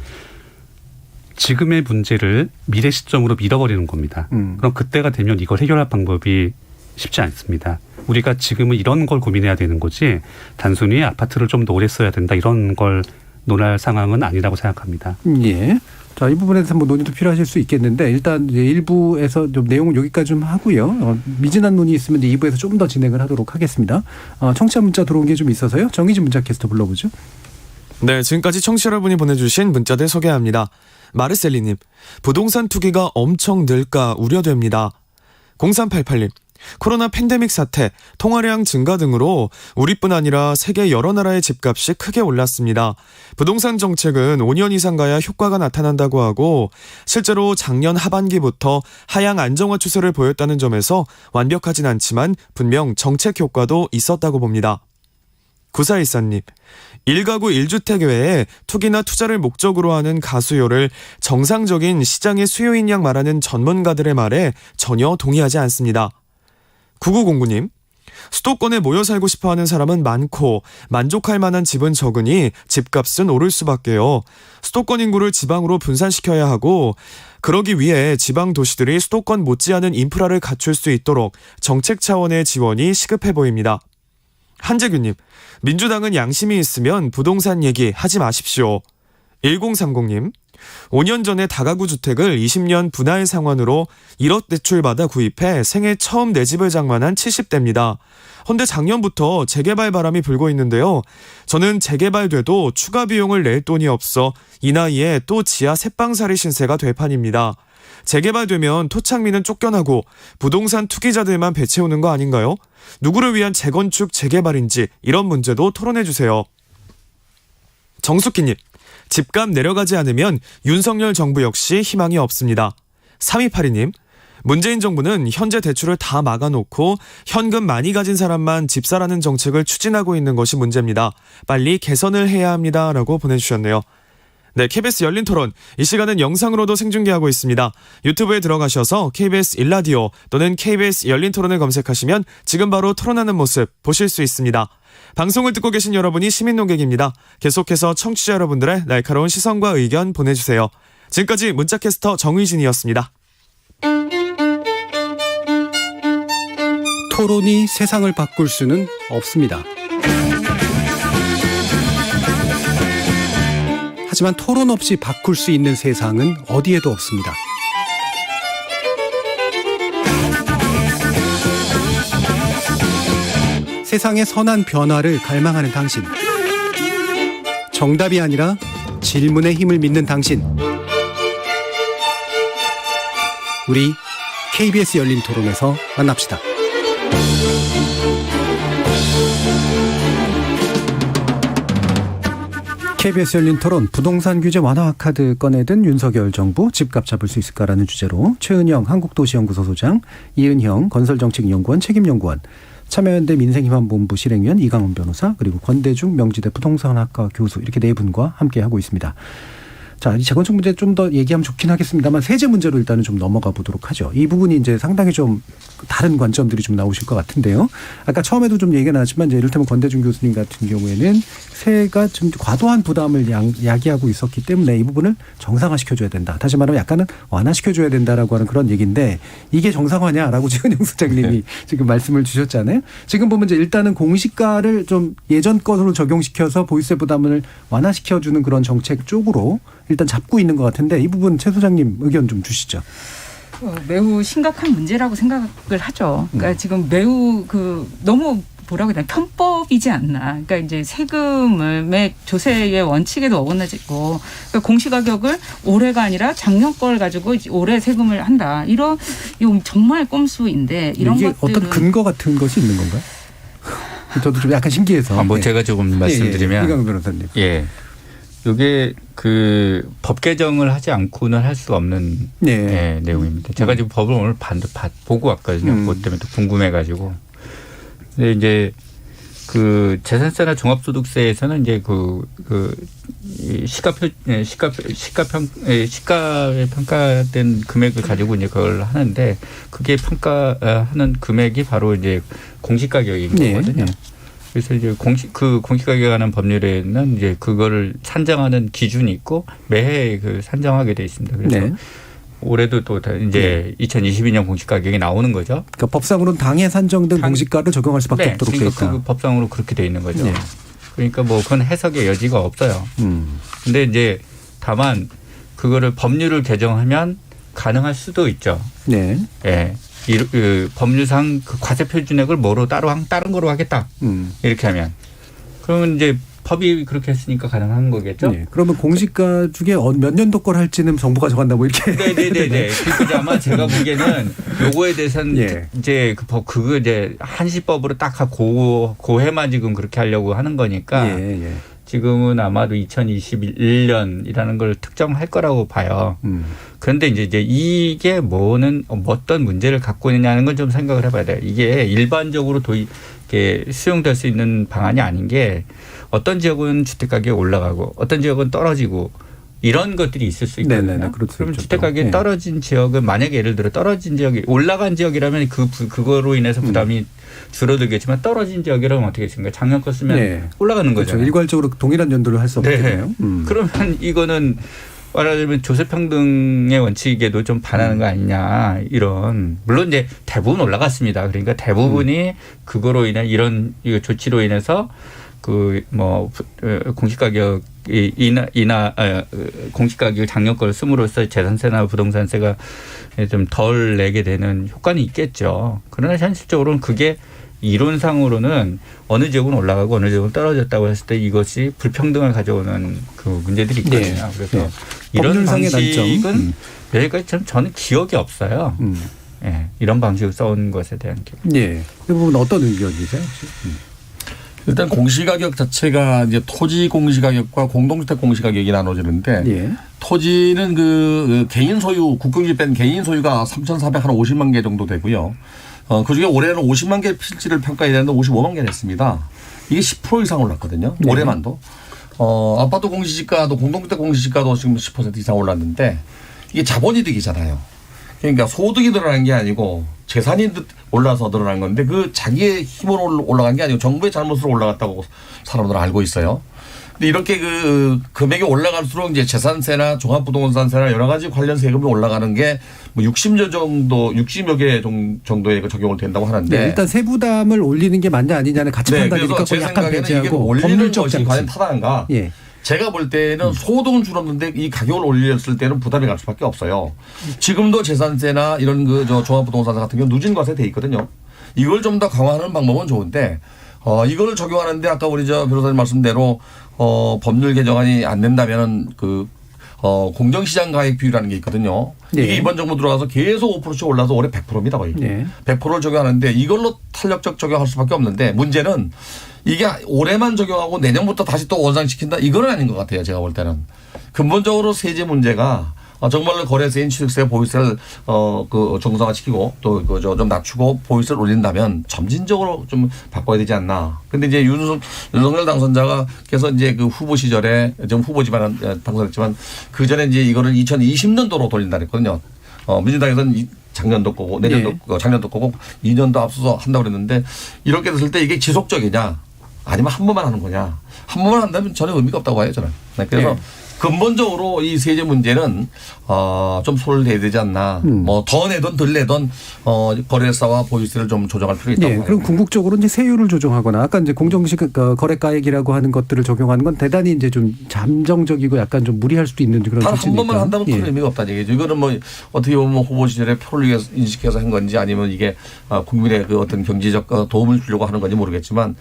지금의 문제를 미래 시점으로 밀어버리는 겁니다. 그럼 그때가 되면 이걸 해결할 방법이 쉽지 않습니다. 우리가 지금은 이런 걸 고민해야 되는 거지 단순히 아파트를 좀 더 오래 써야 된다 이런 걸 논할 상황은 아니라고 생각합니다. 예. 자, 이 부분에 대해서 뭐 논의도 필요하실 수 있겠는데 일단 이제 1부에서 좀 내용은 여기까지 좀 하고요. 미진한 논의 있으면 2부에서 좀 더 진행을 하도록 하겠습니다. 청취자 문자 들어온 게 좀 있어서요. 정의진 문자 캐스터 불러보죠. 네, 지금까지 청취자 여러분이 보내주신 문자들 소개합니다. 마르셀리님, 부동산 투기가 엄청 늘까 우려됩니다. 0388님, 코로나 팬데믹 사태, 통화량 증가 등으로 우리뿐 아니라 세계 여러 나라의 집값이 크게 올랐습니다. 부동산 정책은 5년 이상 가야 효과가 나타난다고 하고 실제로 작년 하반기부터 하향 안정화 추세를 보였다는 점에서 완벽하진 않지만 분명 정책 효과도 있었다고 봅니다. 9414님, 1가구 1주택 외에 투기나 투자를 목적으로 하는 가수요를 정상적인 시장의 수요인 양 말하는 전문가들의 말에 전혀 동의하지 않습니다. 9909님, 수도권에 모여 살고 싶어하는 사람은 많고 만족할 만한 집은 적으니 집값은 오를 수밖에요. 수도권 인구를 지방으로 분산시켜야 하고 그러기 위해 지방 도시들이 수도권 못지않은 인프라를 갖출 수 있도록 정책 차원의 지원이 시급해 보입니다. 한재규님, 민주당은 양심이 있으면 부동산 얘기 하지 마십시오. 1030님, 5년 전에 다가구 주택을 20년 분할 상환으로 1억 대출받아 구입해 생애 처음 내 집을 장만한 70대입니다. 헌데 작년부터 재개발 바람이 불고 있는데요. 저는 재개발돼도 추가 비용을 낼 돈이 없어 이 나이에 또 지하 새빵살이 신세가 될 판입니다. 재개발되면 토착민은 쫓겨나고 부동산 투기자들만 배채우는 거 아닌가요? 누구를 위한 재건축 재개발인지 이런 문제도 토론해주세요. 정숙희님, 집값 내려가지 않으면 윤석열 정부 역시 희망이 없습니다. 3282님, 문재인 정부는 현재 대출을 다 막아놓고 현금 많이 가진 사람만 집사라는 정책을 추진하고 있는 것이 문제입니다. 빨리 개선을 해야 합니다. 라고 보내주셨네요. 네, KBS 열린 토론. 이 시간은 영상으로도 생중계하고 있습니다. 유튜브에 들어가셔서 KBS 1라디오 또는 KBS 열린 토론을 검색하시면 지금 바로 토론하는 모습 보실 수 있습니다. 방송을 듣고 계신 여러분이 시민 논객입니다. 계속해서 청취자 여러분들의 날카로운 시선과 의견 보내주세요. 지금까지 문자캐스터 정의진이었습니다. 토론이 세상을 바꿀 수는 없습니다. 하지만 토론 없이 바꿀 수 있는 세상은 어디에도 없습니다. 세상의 선한 변화를 갈망하는 당신. 정답이 아니라 질문의 힘을 믿는 당신. 우리 KBS 열린 토론에서 만납시다. KBS 열린 토론, 부동산 규제 완화 카드 꺼내든 윤석열 정부 집값 잡을 수 있을까라는 주제로 최은영 한국도시연구소 소장, 이은형 건설정책연구원 책임연구원, 참여연대 민생희망본부 실행위원 이강훈 변호사, 그리고 권대중 명지대 부동산학과 교수, 이렇게 네 분과 함께하고 있습니다. 자, 이 재건축 문제 좀 더 얘기하면 좋긴 하겠습니다만 세제 문제로 일단은 좀 넘어가 보도록 하죠. 이 부분이 이제 상당히 좀 다른 관점들이 좀 나오실 것 같은데요. 아까 처음에도 좀 얘기가 나왔지만 이제 이를테면 권대중 교수님 같은 경우에는 세가 좀 과도한 부담을 야기하고 있었기 때문에 이 부분을 정상화시켜줘야 된다. 다시 말하면 약간은 완화시켜줘야 된다라고 하는 그런 얘기인데 이게 정상화냐라고 지금 영 소장님이 지금 말씀을 주셨잖아요. 지금 보면 이제 일단은 공시가를 좀 예전 것으로 적용시켜서 보유세 부담을 완화시켜주는 그런 정책 쪽으로 일단 잡고 있는 것 같은데 이 부분 최 소장님 의견 좀 주시죠. 매우 심각한 문제라고 생각을 하죠. 그러니까 지금 매우 너무 뭐라고 해야 되나 편법이지 않나. 그러니까 이제 세금의 조세의 원칙에도 어긋나지고 그러니까 공시가격을 올해가 아니라 작년 걸 가지고 올해 세금을 한다. 이건 정말 꼼수인데 이런 이게 것들은 어떤 근거 같은 것이 있는 건가요? 저도 좀 약간 신기해서. 제가 조금 말씀드리면 이강훈 변호사님. 예. 이게 법 개정을 하지 않고는 할 수 없는 내용입니다. 제가 지금 법을 오늘 보고 왔거든요. 그것 때문에 또 궁금해가지고. 근데 이제 재산세나 종합소득세에서는 이제 시가에 평가된 금액을 가지고 이제 그걸 하는데 그게 평가하는 금액이 바로 이제 공시가격인 거거든요. 그래서 이제 공시가격에 관한 법률에는 이제 그거를 산정하는 기준이 있고 매해 산정하게 돼 있습니다. 그래서 올해도 또 이제 2022년 공시가격이 나오는 거죠. 그러니까 법상으로는 당해 산정된 공시가를 적용할 수밖에 없도록 돼 있다. 그러니까 법상으로 그렇게 돼 있는 거죠. 그러니까 그건 해석의 여지가 없어요. 근데 이제 다만 그거를 법률을 개정하면 가능할 수도 있죠. 예. 법률상 과세 표준액을 다른 거로 하겠다. 이렇게 하면. 그러면 이제 법이 그렇게 했으니까 가능한 거겠죠. 그러면 공시가 중에 몇 년도 걸 할지는 정부가 정한다고 이렇게. 네네네. 그래서 아마 제가 보기에는 요거에 대해서는 이제 그거 이제 한시법으로 딱 고해만 지금 그렇게 하려고 하는 거니까. 지금은 아마도 2021년이라는 걸 특정할 거라고 봐요. 그런데 이제 이게 어떤 문제를 갖고 있느냐는 걸 좀 생각을 해봐야 돼요. 이게 일반적으로 수용될 수 있는 방안이 아닌 게 어떤 지역은 주택가격이 올라가고 어떤 지역은 떨어지고 이런 것들이 있을 수 있거든요. 그럼 주택가격이 떨어진 지역은 만약에 예를 들어 떨어진 지역이 올라간 지역이라면 그거로 인해서 부담이 줄어들겠지만 떨어진 지역이라면 어떻게 했습니까? 작년 거 쓰면 올라가는 거죠. 일괄적으로 동일한 연도를 할 수 없거든요. 그러면 이거는 말하자면 조세평등의 원칙에도 좀 반하는 거 아니냐 이런 물론 이제 대부분 올라갔습니다. 그러니까 대부분이 그거로 인해 이런 조치로 인해서 그 뭐 공시가격 공시가격 작년 걸 쓰므로써 재산세나 부동산세가 좀 덜 내게 되는 효과는 있겠죠. 그러나 현실적으로는 그게 이론상으로는 어느 지역은 올라가고 어느 지역은 떨어졌다고 했을 때 이것이 불평등을 가져오는 그 문제들이 있거든요. 네. 그래서 네. 이런 법률상의 방식은 단점. 여기까지 저는 기억이 없어요. 예, 이런 방식을 써온 것에 대한 기억. 예. 그 부분 어떤 의견이세요? 일단 공시가격 자체가 이제 토지 공시가격과 공동주택 공시가격이 나눠지는데 예. 토지는 그 개인 소유, 국공지 뺀 개인 소유가 3,450만 개 정도 되고요. 그중에 올해는 50만 개 필지를 평가해야 되는데 55만 개 됐습니다. 이게 10% 이상 올랐거든요. 네. 올해만도. 아파트 공시지가도 공동주택 공시지가도 지금 10% 이상 올랐는데 이게 자본이득이잖아요. 그러니까 소득이 늘어난 게 아니고 재산이 올라서 늘어난 건데 그 자기의 힘으로 올라간 게 아니고 정부의 잘못으로 올라갔다고 사람들은 알고 있어요. 근데 이렇게 그 금액이 올라갈수록 이제 재산세나 종합부동산세나 여러 가지 관련 세금이 올라가는 게 뭐 60여 개 정도의 적용을 된다고 하는데 네, 일단 세부담을 올리는 게 맞냐 아니냐는 같이 판단이니까 그래서 제 약간 생각에는 이게 배제하고 올리는 법률적 것이 장치. 과연 타당한가? 예. 제가 볼 때는 소득은 줄었는데 이 가격을 올렸을 때는 부담이 갈 수밖에 없어요. 지금도 재산세나 이런 종합부동산세 같은 경우 누진과세 돼 있거든요. 이걸 좀 더 강화하는 방법은 좋은데 이걸 적용하는데 아까 우리 변호사님 말씀대로 법률 개정안이 안 된다면은 공정시장 가액 비율이라는 게 있거든요. 네. 이게 이번 정부 들어와서 계속 5%씩 올라서 올해 100%입니다 거의. 네. 100%를 적용하는데 이걸로 탄력적 적용할 수밖에 없는데 문제는 이게 올해만 적용하고 내년부터 다시 또 원상시킨다 이건 아닌 것 같아요. 제가 볼 때는. 근본적으로 세제 문제가 정말로 거래세인 취득세 보유세를 정상화시키고 또 좀 낮추고 보유세를 올린다면 점진적으로 좀 바꿔야 되지 않나. 근데 이제 윤석열 당선자가 그래서 이제 그 후보 시절에 좀 후보지만 당선했지만 그 전에 이제 이거를 2020년도로 돌린다 그랬거든요. 민주당에서는 작년도 거고 내년도 작년도 거고 2년도 앞서서 한다고 그랬는데 이렇게 됐을 때 이게 지속적이냐 아니면 한 번만 하는 거냐. 한 번만 한다면 전혀 의미가 없다고 봐요 저는. 그래서 근본적으로 이 세제 문제는 좀 손을 대야 되지 않나. 뭐 더 내던 덜 내던 거래사와 보유세를 좀 조정할 필요가 있다고 봐요. 그럼 궁극적으로 이제 세율을 조정하거나 아까 이제 공정식 거래가액이라고 하는 것들을 적용하는 건 대단히 이제 좀 잠정적이고 약간 좀 무리할 수도 있는 그런 단 한 조치니까. 번만 한다면 큰 의미가 없다는 얘기죠. 이거는 뭐 어떻게 보면 후보 시절에 표를 위해서 인식해서 한 건지 아니면 이게 국민의 그 어떤 경제적 도움을 주려고 하는 건지 모르겠지만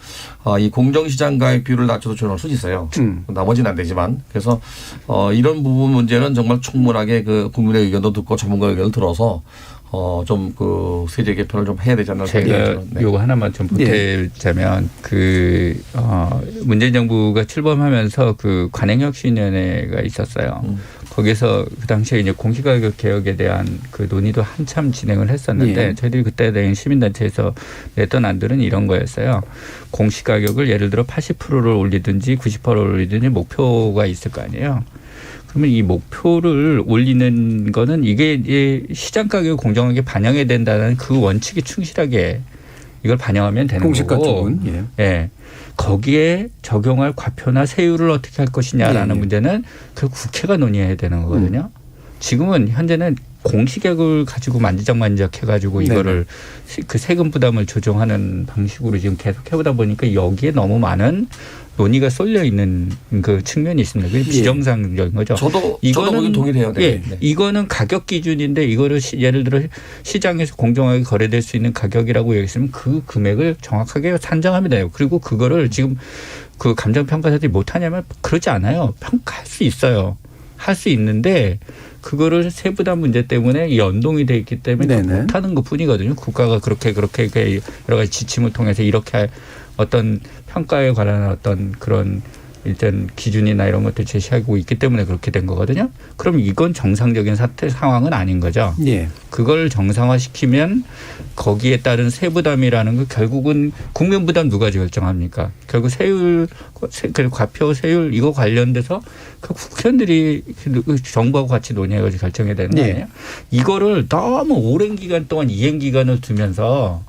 이 공정시장 가액 비율을 낮춰서 조정할 수 있어요. 나머지는 안 되지만 그래서 이런 부분 문제는 정말 충분하게 그 국민의 의견도 듣고 전문가 의견을 들어서 좀 그 세제 개편을 좀 해야 되지 않나 제가 요거 하나만 좀 보태자면 문재인 정부가 출범하면서 그 관행혁신위원회가 있었어요. 거기서 그 당시에 이제 공시가격 개혁에 대한 그 논의도 한참 진행을 했었는데 저희들이 그때 된 시민단체에서 냈던 안들은 이런 거였어요. 공시가격을 예를 들어 80%를 올리든지 90%를 올리든지 목표가 있을 거 아니에요. 그러면 이 목표를 올리는 거는 이게 이제 시장 가격을 공정하게 반영해야 된다는 그 원칙에 충실하게 이걸 반영하면 되는 공시가 거고. 쪽은. 예. 거기에 적용할 과표나 세율을 어떻게 할 것이냐라는 문제는 그 국회가 논의해야 되는 거거든요. 지금은 현재는 공시가격을 가지고 만지작만지작 해가지고 이거를 그 세금 부담을 조정하는 방식으로 지금 계속 해오다 보니까 여기에 너무 많은 논의가 쏠려 있는 그 측면이 있습니다. 그게 비정상적인 거죠. 저도 동의해요. 이거는 가격 기준인데 이거를 예를 들어 시장에서 공정하게 거래될 수 있는 가격이라고 얘기했으면 그 금액을 정확하게 산정하면 돼요. 그리고 그거를 지금 그 감정평가사들이 못하냐면 그러지 않아요. 평가할 수 있어요. 할 수 있는데 그거를 세부담 문제 때문에 연동이 돼 있기 때문에 못하는 것뿐이거든요. 국가가 그렇게 여러 가지 지침을 통해서 이렇게 어떤 평가에 관한 어떤 그런 일단 기준이나 이런 것들 제시하고 있기 때문에 그렇게 된 거거든요. 그럼 이건 정상적인 상황은 아닌 거죠. 그걸 정상화시키면 거기에 따른 세부담이라는 거 결국은 국민 부담 누가 결정합니까? 결국 세율, 과표 세율 이거 관련돼서 그 국회의원들이 정부하고 같이 논의해가지고 결정해야 되는 거 아니에요? 이거를 너무 오랜 기간 동안 이행 기간을 두면서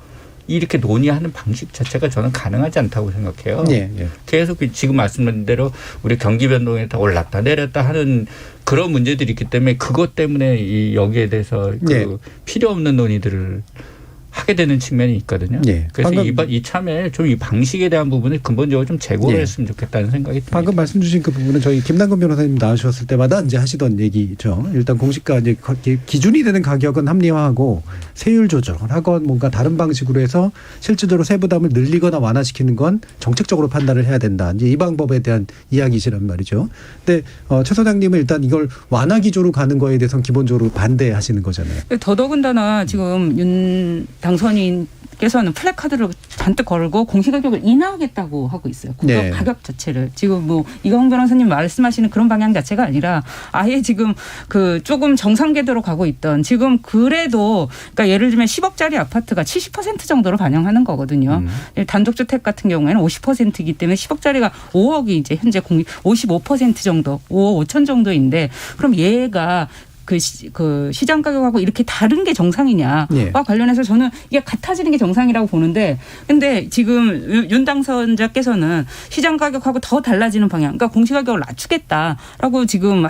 이렇게 논의하는 방식 자체가 저는 가능하지 않다고 생각해요. 예, 예. 계속 지금 말씀드린 대로 우리 경기 변동에 다 올랐다 내렸다 하는 그런 문제들이 있기 때문에 그것 때문에 이 여기에 대해서 예. 필요 없는 논의들을 하게 되는 측면이 있거든요. 예. 그래서 방금 이참에 좀 이 방식에 대한 부분을 근본적으로 좀 재고를 예. 했으면 좋겠다는 생각이 듭니다. 방금 말씀 주신 그 부분은 저희 김남근 변호사님 나오셨을 때마다 이제 하시던 얘기죠. 일단 공시가 이제 기준이 되는 가격은 합리화하고 세율 조정을 하건 뭔가 다른 방식으로 해서 실질적으로 세부담을 늘리거나 완화시키는 건 정책적으로 판단을 해야 된다. 이제 이 방법에 대한 이야기시란 말이죠. 근데 최 소장님은 일단 이걸 완화 기조로 가는 거에 대해서는 기본적으로 반대하시는 거잖아요. 더더군다나 지금 윤 당선인께서는 플래카드를 잔뜩 걸고 공시가격을 인하하겠다고 하고 있어요. 네. 가격 자체를. 지금 뭐 이광훈 변호사님 말씀하시는 그런 방향 자체가 아니라 아예 지금 그 조금 정상궤도로 가고 있던 지금 그래도 그러니까 예를 들면 10억짜리 아파트가 70% 정도로 반영하는 거거든요. 단독주택 같은 경우에는 50%이기 때문에 10억짜리가 5억이 이제 현재 55% 정도, 5억 5천 정도인데 그럼 얘가 그 시장 가격하고 이렇게 다른 게 정상이냐와 예. 관련해서 저는 이게 같아지는 게 정상이라고 보는데 근데 지금 윤 당선자께서는 시장 가격하고 더 달라지는 방향 그러니까 공시가격을 낮추겠다라고 지금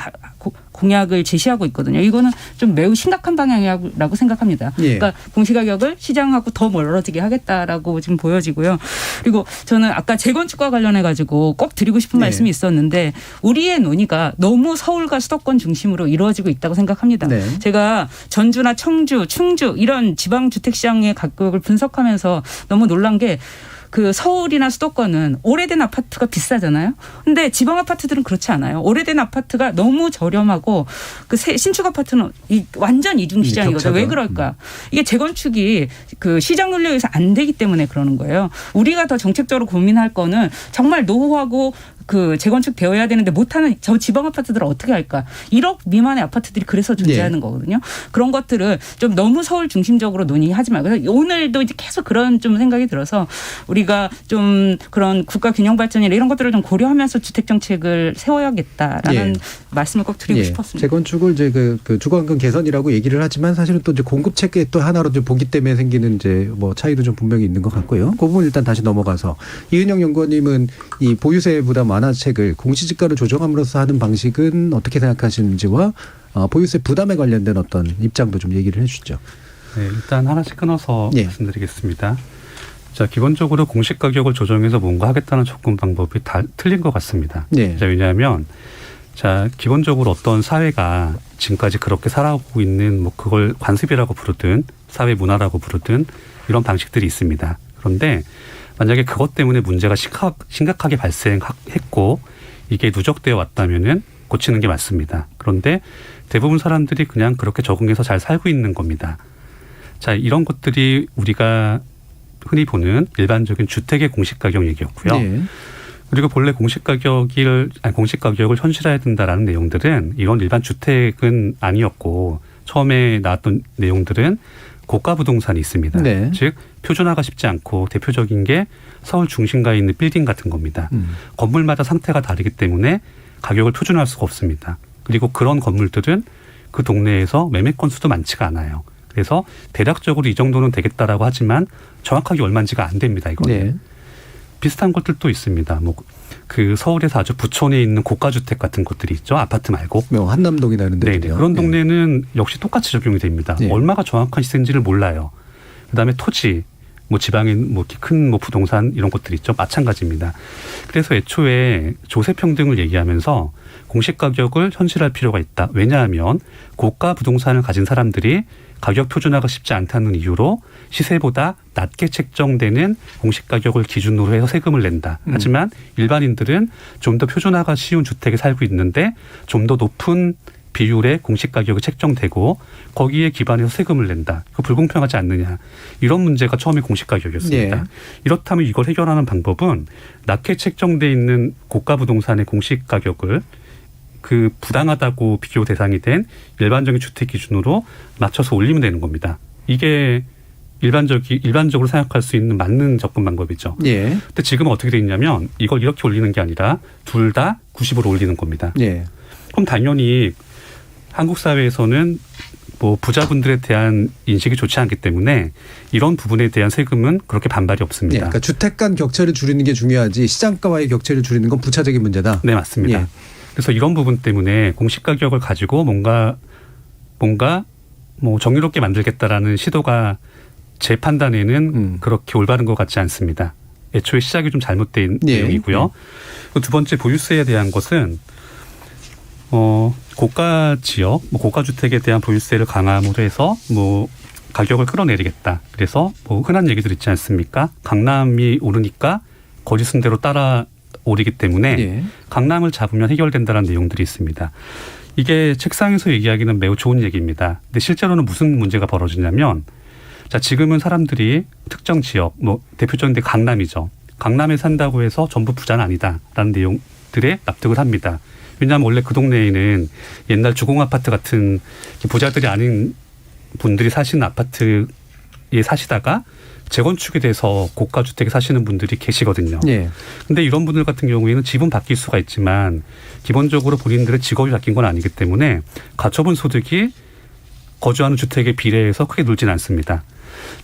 공약을 제시하고 있거든요. 이거는 좀 매우 심각한 방향이라고 생각합니다. 예. 그러니까 공시가격을 시장하고 더 멀어지게 하겠다라고 지금 보여지고요. 그리고 저는 아까 재건축과 관련해 가지고 꼭 드리고 싶은 예. 말씀이 있었는데 우리의 논의가 너무 서울과 수도권 중심으로 이루어지고 있다고 생각합니다. 네. 제가 전주나 청주, 충주 이런 지방 주택 시장의 가격을 분석하면서 너무 놀란 게 그 서울이나 수도권은 오래된 아파트가 비싸잖아요. 근데 지방 아파트들은 그렇지 않아요. 오래된 아파트가 너무 저렴하고 그 신축 아파트는 완전 이중 시장이거든요. 왜 그럴까? 이게 재건축이 그 시장 논리에 의해서 안 되기 때문에 그러는 거예요. 우리가 더 정책적으로 고민할 거는 정말 노후하고 그 재건축 되어야 되는데 못하는 저 지방 아파트들은 어떻게 할까? 1억 미만의 아파트들이 그래서 존재하는 예. 거거든요. 그런 것들을 좀 너무 서울 중심적으로 논의하지 말고 그래서 오늘도 이제 계속 그런 좀 생각이 들어서 우리가 좀 그런 국가 균형 발전이나 이런 것들을 좀 고려하면서 주택 정책을 세워야겠다라는 예. 말씀을 꼭 드리고 예. 싶었습니다. 재건축을 이제 그 주거환경 개선이라고 얘기를 하지만 사실은 또 이제 공급 체계 또 하나로 좀 보기 때문에 생기는 이제 뭐 차이도 좀 분명히 있는 것 같고요. 그 부분 일단 다시 넘어가서 이은영 연구원님은 이 보유세 부담 완화책을 공시지가를 조정함으로써 하는 방식은 어떻게 생각하시는지와 보유세 부담에 관련된 어떤 입장도 좀 얘기를 해주시죠. 네, 일단 하나씩 끊어서 예. 말씀드리겠습니다. 자, 기본적으로 공시가격을 조정해서 뭔가 하겠다는 접근 방법이 다 틀린 것 같습니다. 네. 자, 왜냐하면 자, 기본적으로 어떤 사회가 지금까지 그렇게 살아오고 있는 뭐 그걸 관습이라고 부르든 사회 문화라고 부르든 이런 방식들이 있습니다. 그런데 만약에 그것 때문에 문제가 심각하게 발생했고 이게 누적되어 왔다면은 고치는 게 맞습니다. 그런데 대부분 사람들이 그냥 그렇게 적응해서 잘 살고 있는 겁니다. 자, 이런 것들이 우리가 흔히 보는 일반적인 주택의 공시가격 얘기였고요. 네. 그리고 본래 공시가격을 현실화해야 된다라는 내용들은 이런 일반 주택은 아니었고 처음에 나왔던 내용들은 고가 부동산이 있습니다. 네. 즉 표준화가 쉽지 않고 대표적인 게 서울 중심가에 있는 빌딩 같은 겁니다. 건물마다 상태가 다르기 때문에 가격을 표준화할 수가 없습니다. 그리고 그런 건물들은 그 동네에서 매매 건수도 많지가 않아요. 그래서 대략적으로 이 정도는 되겠다라고 하지만 정확하게 얼마인지가 안 됩니다. 이거는. 네. 비슷한 것들도 있습니다. 뭐 그 서울에서 아주 부촌에 있는 고가 주택 같은 곳들이 있죠. 아파트 말고. 뭐 한남동이나 이런 데요. 네, 그런 동네는 역시 똑같이 적용이 됩니다. 네. 얼마가 정확한 시세인지를 몰라요. 그다음에 토지, 뭐 지방에 뭐 큰 뭐 부동산 이런 것들이 있죠. 마찬가지입니다. 그래서 애초에 조세 평등을 얘기하면서 공시가격을 현실할 필요가 있다. 왜냐하면 고가 부동산을 가진 사람들이 가격 표준화가 쉽지 않다는 이유로 시세보다 낮게 책정되는 공시가격을 기준으로 해서 세금을 낸다. 하지만 일반인들은 좀 더 표준화가 쉬운 주택에 살고 있는데 좀 더 높은 비율의 공시가격이 책정되고 거기에 기반해서 세금을 낸다. 그 불공평하지 않느냐. 이런 문제가 처음에 공시가격이었습니다. 네. 이렇다면 이걸 해결하는 방법은 낮게 책정돼 있는 고가 부동산의 공시가격을 그 부당하다고 비교 대상이 된 일반적인 주택 기준으로 맞춰서 올리면 되는 겁니다. 이게 일반적으로 생각할 수 있는 맞는 접근 방법이죠. 예. 근데 지금은 어떻게 돼 있냐면 이걸 이렇게 올리는 게 아니라 둘 다 90으로 올리는 겁니다. 예. 그럼 당연히 한국 사회에서는 뭐 부자분들에 대한 인식이 좋지 않기 때문에 이런 부분에 대한 세금은 그렇게 반발이 없습니다. 예, 그러니까 주택 간 격차를 줄이는 게 중요하지 시장가와의 격차를 줄이는 건 부차적인 문제다. 네, 맞습니다. 예. 그래서 이런 부분 때문에 공시가격을 가지고 뭔가 뭐 정의롭게 만들겠다라는 시도가 제 판단에는 그렇게 올바른 것 같지 않습니다. 애초에 시작이 좀 잘못된 예. 내용이고요. 두 번째 보유세에 대한 것은 고가 지역, 고가 주택에 대한 보유세를 강함으로 해서 가격을 끌어내리겠다. 그래서 흔한 얘기들 있지 않습니까? 강남이 오르니까 거짓 순대로 따라 오르기 때문에 예. 강남을 잡으면 해결된다는 내용들이 있습니다. 이게 책상에서 얘기하기는 매우 좋은 얘기입니다. 근데 실제로는 무슨 문제가 벌어지냐면 자, 지금은 사람들이 특정 지역, 대표적인 데 강남이죠. 강남에 산다고 해서 전부 부자는 아니다라는 내용들에 납득을 합니다. 왜냐하면 원래 그 동네에는 옛날 주공아파트 같은 부자들이 아닌 분들이 사시는 아파트에 사시다가 재건축이 돼서 고가 주택에 사시는 분들이 계시거든요. 예. 근데 이런 분들 같은 경우에는 집은 바뀔 수가 있지만 기본적으로 본인들의 직업이 바뀐 건 아니기 때문에 가처분 소득이 거주하는 주택에 비례해서 크게 늘진 않습니다.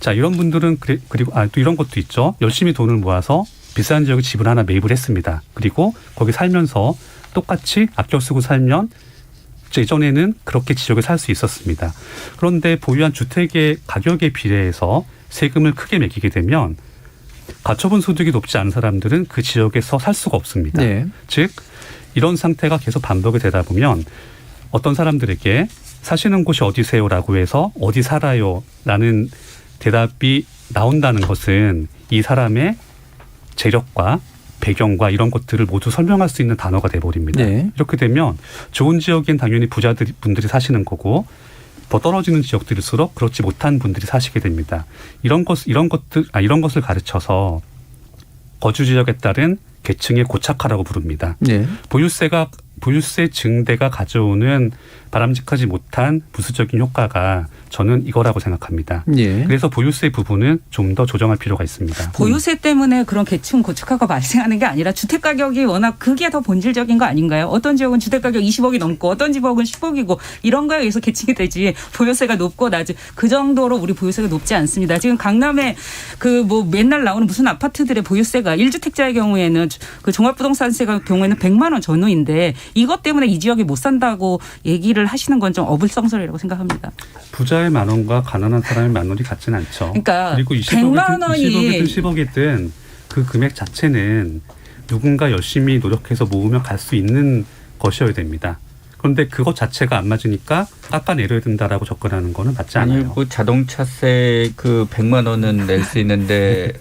자, 이런 분들은 그리고 또 이런 것도 있죠. 열심히 돈을 모아서 비싼 지역에 집을 하나 매입을 했습니다. 그리고 거기 살면서 똑같이 아껴 쓰고 살면 예전에는 그렇게 지역에 살 수 있었습니다. 그런데 보유한 주택의 가격에 비례해서 세금을 크게 매기게 되면 가처분 소득이 높지 않은 사람들은 그 지역에서 살 수가 없습니다. 네. 즉 이런 상태가 계속 반복이 되다 보면 어떤 사람들에게 사시는 곳이 어디세요라고 해서 어디 살아요라는 대답이 나온다는 것은 이 사람의 재력과 배경과 이런 것들을 모두 설명할 수 있는 단어가 돼버립니다. 네. 이렇게 되면 좋은 지역엔 당연히 분들이 사시는 거고 더 떨어지는 지역들일수록 그렇지 못한 분들이 사시게 됩니다. 이런 것을 가르쳐서 거주 지역에 따른 계층의 고착화라고 부릅니다. 네. 보유세 증대가 가져오는 바람직하지 못한 부수적인 효과가 저는 이거라고 생각합니다. 예. 그래서 보유세 부분은 좀 더 조정할 필요가 있습니다. 보유세 때문에 그런 계층 고착화가 발생하는 게 아니라 주택 가격이 워낙 그게 더 본질적인 거 아닌가요? 어떤 지역은 주택 가격 20억이 넘고 어떤 지역은 10억이고 이런 거에 의해서 계층이 되지 보유세가 높고 낮은 그 정도로 우리 보유세가 높지 않습니다. 지금 강남에 맨날 나오는 무슨 아파트들의 보유세가 1주택자의 경우에는 그 종합부동산세가 경우에는 100만 원 전후인데 이것 때문에 이 지역에 못 산다고 얘기를 하시는 건 좀 어불성설이라고 생각합니다. 부자의 만 원과 가난한 사람의 만 원이 같지는 않죠. 그러니까 그리고 100만 원이 20억이든 10억이든 그 금액 자체는 누군가 열심히 노력해서 모으면 갈 수 있는 것이어야 됩니다. 그런데 그것 자체가 안 맞으니까 깎아내려야 된다라고 접근하는 거는 맞지 않아요. 아니, 자동차세 100만 원은 낼 수 있는데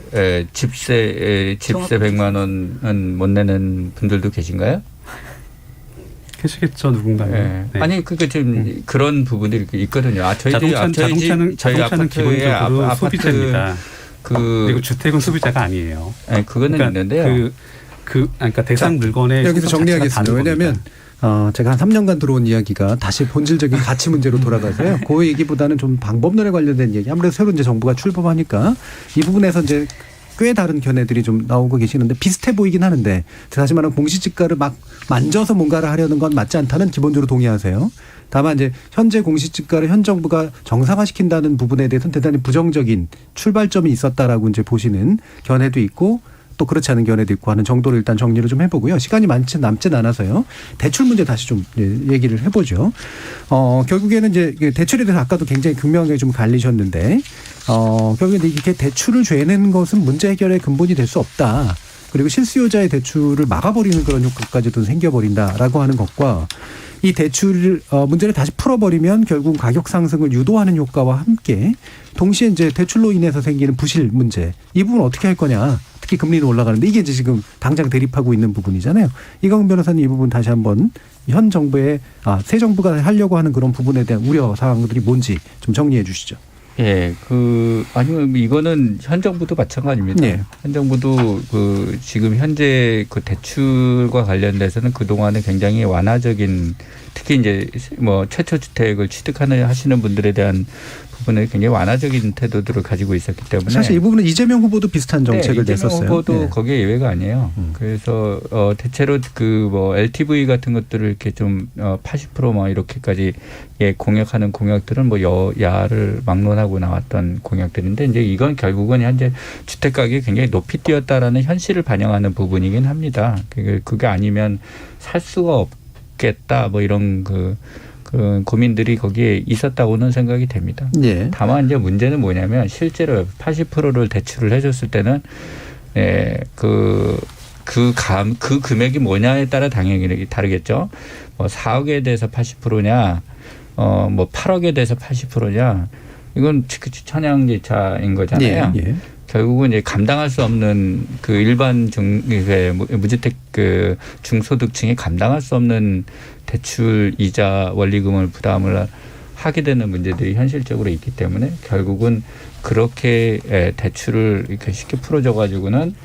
집세 100만 원은 못 내는 분들도 계신가요? 계시겠죠, 누군가는. 네. 아니, 지금 그런 부분들이 있거든요. 자동차는 기본적으로 소비자입니다. 그리고 주택은 소비자가 아니에요. 네, 그거는 그러니까 있는데요. 그러니까 대상 물건의 여기서 정리하겠습니다. 왜냐하면 제가 한 3년간 들어온 이야기가 다시 본질적인 가치 문제로 돌아가서요. 그 얘기보다는 좀 방법론에 관련된 얘기. 아무래도 새로 이제 정부가 출범하니까 이 부분에서 이제 꽤 다른 견해들이 좀 나오고 계시는데 비슷해 보이긴 하는데 다시 말하면 공시지가를 막 만져서 뭔가를 하려는 건 맞지 않다는 기본적으로 동의하세요. 다만 이제 현재 공시지가를 현 정부가 정상화시킨다는 부분에 대해서는 대단히 부정적인 출발점이 있었다라고 이제 보시는 견해도 있고 또 그렇지 않은 견해도 있고 하는 정도로 일단 정리를 좀 해보고요. 시간이 남진 않아서요. 대출 문제 다시 좀 얘기를 해보죠. 결국에는 이제 대출에 대해서 아까도 굉장히 극명하게 좀 갈리셨는데 결국에 이렇게 대출을 죄내는 것은 문제 해결의 근본이 될 수 없다. 그리고 실수요자의 대출을 막아버리는 그런 효과까지도 생겨버린다라고 하는 것과 이 대출 문제를 다시 풀어버리면 결국 가격 상승을 유도하는 효과와 함께 동시에 이제 대출로 인해서 생기는 부실 문제 이 부분 어떻게 할 거냐. 특히 금리는 올라가는데 이게 이제 지금 당장 대립하고 있는 부분이잖아요. 이광훈 변호사님 이 부분 다시 한번 현 정부의 새 정부가 하려고 하는 그런 부분에 대한 우려 사항들이 뭔지 좀 정리해 주시죠. 예, 아니면 이거는 현 정부도 마찬가지입니다. 네. 현 정부도 지금 현재 대출과 관련돼서는 그동안에 굉장히 완화적인 특히 이제 최초 주택을 하시는 분들에 대한 부분에 굉장히 완화적인 태도들을 가지고 있었기 때문에 사실 이 부분은 이재명 후보도 비슷한 정책을 이재명 냈었어요. 후보도 네. 거기에 예외가 아니에요. 그래서 대체로 그 뭐 LTV 같은 것들을 이렇게 좀 80% 뭐 이렇게까지 공약하는 공약들은 뭐 여야를 막론하고 나왔던 공약들인데 이제 이건 결국은 현재 주택 가격이 굉장히 높이 뛰었다라는 현실을 반영하는 부분이긴 합니다. 그게 아니면 살 수가 없겠다 뭐 이런 그 고민들이 거기에 있었다고는 생각이 됩니다. 예. 다만 이제 문제는 뭐냐면 실제로 80%를 대출을 해줬을 때는 그 금액이 뭐냐에 따라 당연히 다르겠죠. 뭐 4억에 대해서 80%냐, 뭐 8억에 대해서 80%냐, 이건 천양지차인 거잖아요. 예. 예. 결국은 이제 감당할 수 없는 그 일반 무주택 그 중소득층이 감당할 수 없는 대출 이자 원리금을 부담을 하게 되는 문제들이 현실적으로 있기 때문에 결국은 그렇게 대출을 이렇게 쉽게 풀어줘 가지고는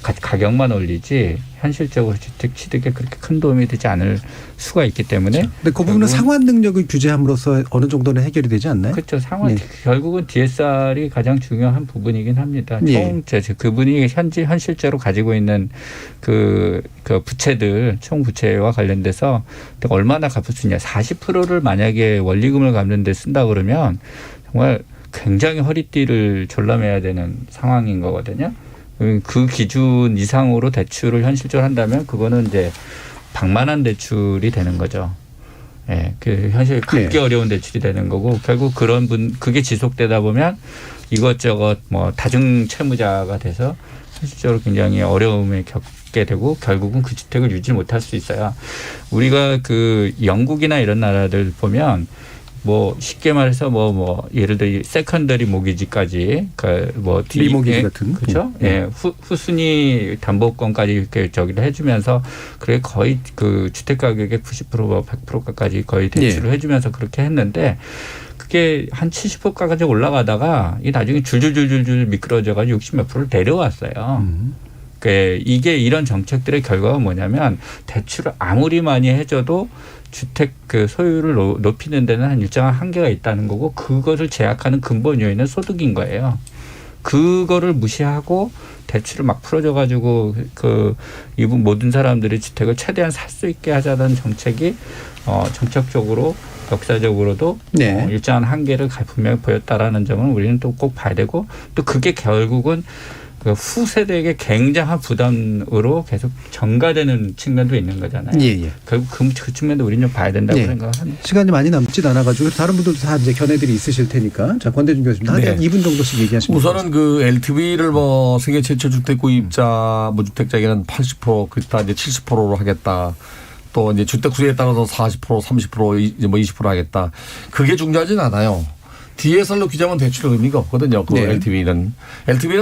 가격만 올리지 현실적으로 주택 취득에 그렇게 큰 도움이 되지 않을 수가 있기 때문에. 근데 그 부분은 상환 능력을 규제함으로써 어느 정도는 해결이 되지 않나요? 그렇죠. 상환 예. 결국은 DSR이 가장 중요한 부분이긴 합니다. 예. 그분이 현실적으로 가지고 있는 그 부채들 총 부채와 관련돼서 얼마나 갚을 수 있냐. 40%를 만약에 원리금을 갚는 데 쓴다 그러면 정말 굉장히 허리띠를 졸라매야 되는 상황인 거거든요. 그 기준 이상으로 대출을 현실적으로 한다면 그거는 이제 방만한 대출이 되는 거죠. 예, 그 현실 갚기 어려운 대출이 되는 거고 결국 그게 지속되다 보면 이것저것 뭐 다중 채무자가 돼서 현실적으로 굉장히 어려움에 겪게 되고 결국은 그 주택을 유지 못할 수 있어요. 우리가 그 영국이나 이런 나라들 보면 뭐 쉽게 말해서 뭐 예를 들어 세컨더리 모기지까지 뭐 리모기지 같은 그렇죠. 예, 후순위 담보권까지 이렇게 저기를 해주면서 그게 거의 그 주택 가격의 90% 100%까지 거의 대출을 해주면서 그렇게 했는데 그게 한 70%까지 올라가다가 이 나중에 줄줄줄줄 미끄러져가지고 60몇 %를 내려왔어요. 이게 이런 정책들의 결과가 뭐냐면 대출을 아무리 많이 해줘도 주택 그 소유를 높이는 데는 한 일정한 한계가 있다는 거고 그것을 제약하는 근본 요인은 소득인 거예요. 그거를 무시하고 대출을 막 풀어줘 가지고 이분 모든 사람들이 주택을 최대한 살 수 있게 하자는 정책이 정책적으로 역사적으로도 일정한 한계를 분명히 보였다라는 점을 우리는 또 꼭 봐야 되고 또 그게 결국은 그 후세대에게 굉장한 부담으로 계속 전가되는 측면도 있는 거잖아요. 예. 결국 그 측면도 우리는 좀 봐야 된다고 생각합니다. 시간이 많이 남지 않아가지고 다른 분들도 다 이제 견해들이 있으실 테니까 자 권대중 교수님 한 2분 정도씩 얘기하시면 우선은 그 LTV를 뭐 세계 최초 주택 구입자 무주택자에게는 80% 그다 이제 70%로 하겠다. 또 이제 주택 수요에 따라서 40% 30% 이제 뭐 20% 하겠다. 그게 중요하진 않아요. DSR로 규정하면 대출 의미가 없거든요. 그 LTV는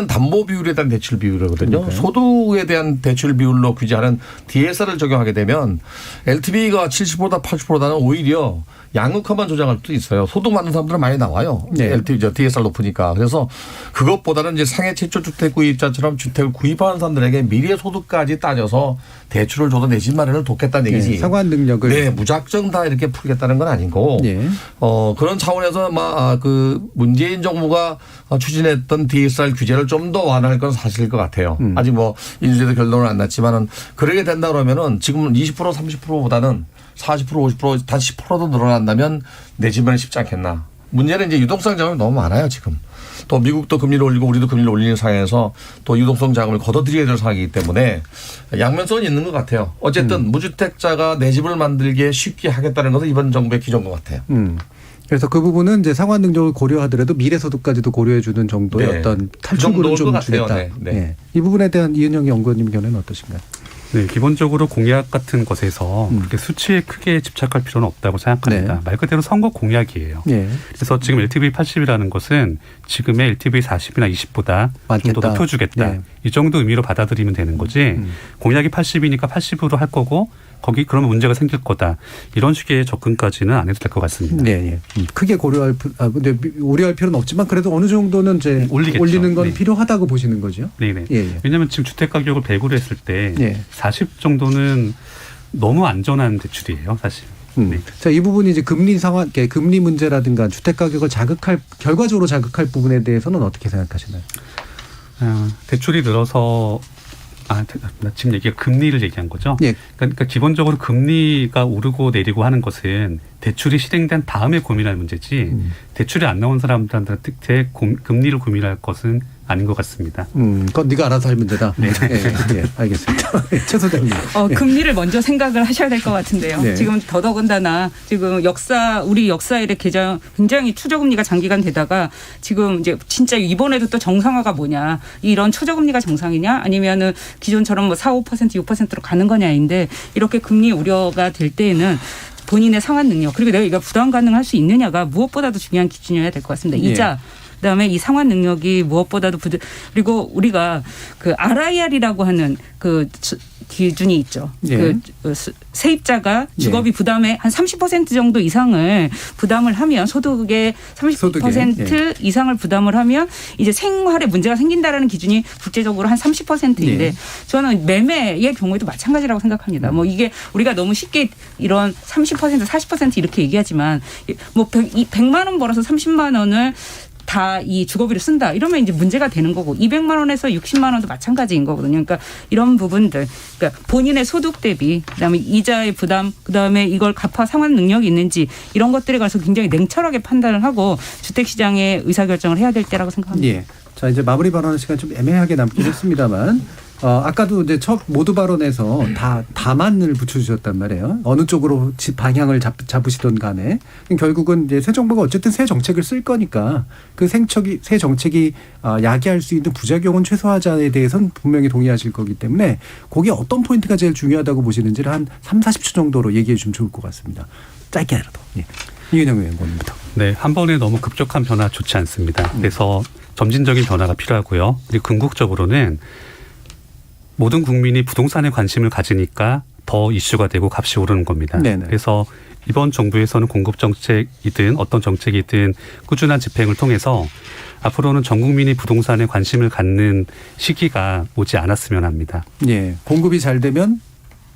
담보 비율에 대한 대출 비율이거든요. 그러니까요. 소득에 대한 대출 비율로 규제하는 DSR을 적용하게 되면 LTV가 70%다 80%다는 오히려 양극화만 조장할 수도 있어요. 소득 많은 사람들은 많이 나와요. LTV, DSR 높으니까. 그래서 그것보다는 이제 상해 최초 주택 구입자처럼 주택을 구입하는 사람들에게 미래 소득까지 따져서 대출을 줘도 내 집 마련을 돕겠다는 얘기지. 상환 능력을. 무작정 다 이렇게 풀겠다는 건 아니고. 그런 차원에서 그 문재인 정부가 추진했던 DSR 규제를 좀 더 완화할 건 사실일 것 같아요. 아직 뭐 인수위도 결론은 안 났지만은 그러게 된다 그러면은 지금 20% 30%보다는 40% 50% 단 10%도 늘어난다면 내 집은 쉽지 않겠나. 문제는 이제 유동성 자금이 너무 많아요 지금. 또 미국도 금리를 올리고 우리도 금리를 올리는 상황에서 또 유동성 자금을 걷어들여야 될 상황이기 때문에 양면성은 있는 것 같아요. 어쨌든 무주택자가 내 집을 만들기에 쉽게 하겠다는 것은 이번 정부의 기조인 것 같아요. 그래서 그 부분은 이제 상환 능력을 고려하더라도 미래 소득까지도 고려해 주는 정도의 어떤 탈출구를 좀 주겠다. 이 부분에 대한 이은영 연구원님 견해는 어떠신가요? 네, 기본적으로 공약 같은 것에서 그렇게 수치에 크게 집착할 필요는 없다고 생각합니다. 말 그대로 선거 공약이에요. 그래서 지금 LTV 80이라는 것은 지금의 LTV 40이나 20보다 좀 더 높여주겠다. 이 정도 의미로 받아들이면 되는 거지. 공약이 80이니까 80으로 할 거고 거기 그러면 문제가 생길 거다. 이런 식의 접근까지는 안 해도 될 것 같습니다. 크게 근데 우려할 필요는 없지만 그래도 어느 정도는 이제 올리는 건 필요하다고 보시는 거죠. 네네. 왜냐하면 지금 주택 가격을 100으로 했을 때 40 정도는 너무 안전한 대출이에요, 사실. 자, 이 부분이 이제 금리 상황, 금리 문제라든가 주택 가격을 결과적으로 자극할 부분에 대해서는 어떻게 생각하시나요? 대출이 늘어서 지금 얘기가 금리를 얘기한 거죠. 예. 그러니까 기본적으로 금리가 오르고 내리고 하는 것은 대출이 실행된 다음에 고민할 문제지 대출이 안 나온 사람들한테 금리를 고민할 것은 아닌 것 같습니다. 그건 네가 알아서 할 문제다. 네. 예, 알겠습니다. 최 소장님. 금리를 먼저 생각을 하셔야 될 것 같은데요. 네. 지금 더더군다나 지금 우리 역사일의 굉장히 추저금리가 장기간 되다가 지금 이제 진짜 이번에도 또 정상화가 뭐냐. 이런 추저금리가 정상이냐 아니면은 기존처럼 뭐 4, 5%, 6%로 가는 거냐인데 이렇게 금리 우려가 될 때에는 본인의 상환 능력 그리고 내가 이거 부담 가능할 수 있느냐가 무엇보다도 중요한 기준이어야 될 것 같습니다. 이자 그다음에 이 상환 능력이 무엇보다도 그리고 우리가 그 RIR이라고 하는 그 기준이 있죠. 예. 그 세입자가 주거비 부담의 한 30% 정도 이상을 부담을 하면 소득의 30% 이상을 부담을 하면 이제 생활에 문제가 생긴다라는 기준이 국제적으로 한 30%인데 저는 매매의 경우에도 마찬가지라고 생각합니다. 뭐 이게 우리가 너무 쉽게 이런 30% 40% 이렇게 얘기하지만 뭐 100만 원 벌어서 30만 원을 다 이 주거비를 쓴다. 이러면 이제 문제가 되는 거고 200만 원에서 60만 원도 마찬가지인 거거든요. 그러니까 이런 부분들, 그러니까 본인의 소득 대비, 그다음에 이자의 부담, 그다음에 이걸 갚아 상환 능력이 있는지 이런 것들에 관해서 굉장히 냉철하게 판단을 하고 주택시장의 의사결정을 해야 될 때라고 생각합니다. 예. 자, 이제 마무리 발언의 시간 좀 애매하게 남긴 했습니다만 아까도 이제 첫 모두 발언에서 다만을 붙여주셨단 말이에요. 어느 쪽으로 방향을 잡으시던 간에 결국은 이제 새 정부가 어쨌든 새 정책을 쓸 거니까 그 새 정책이 야기할 수 있는 부작용은 최소화하자에 대해서는 분명히 동의하실 거기 때문에 거기에 어떤 포인트가 제일 중요하다고 보시는지를 한 3, 40초 정도로 얘기해 주면 좋을 것 같습니다. 짧게라도. 예. 이은영 의원님부터. 네, 한 번에 너무 급격한 변화 좋지 않습니다. 그래서 점진적인 변화가 필요하고요. 그리고 궁극적으로는 모든 국민이 부동산에 관심을 가지니까 더 이슈가 되고 값이 오르는 겁니다. 네네. 그래서 이번 정부에서는 공급 정책이든 어떤 정책이든 꾸준한 집행을 통해서 앞으로는 전 국민이 부동산에 관심을 갖는 시기가 오지 않았으면 합니다. 예, 공급이 잘 되면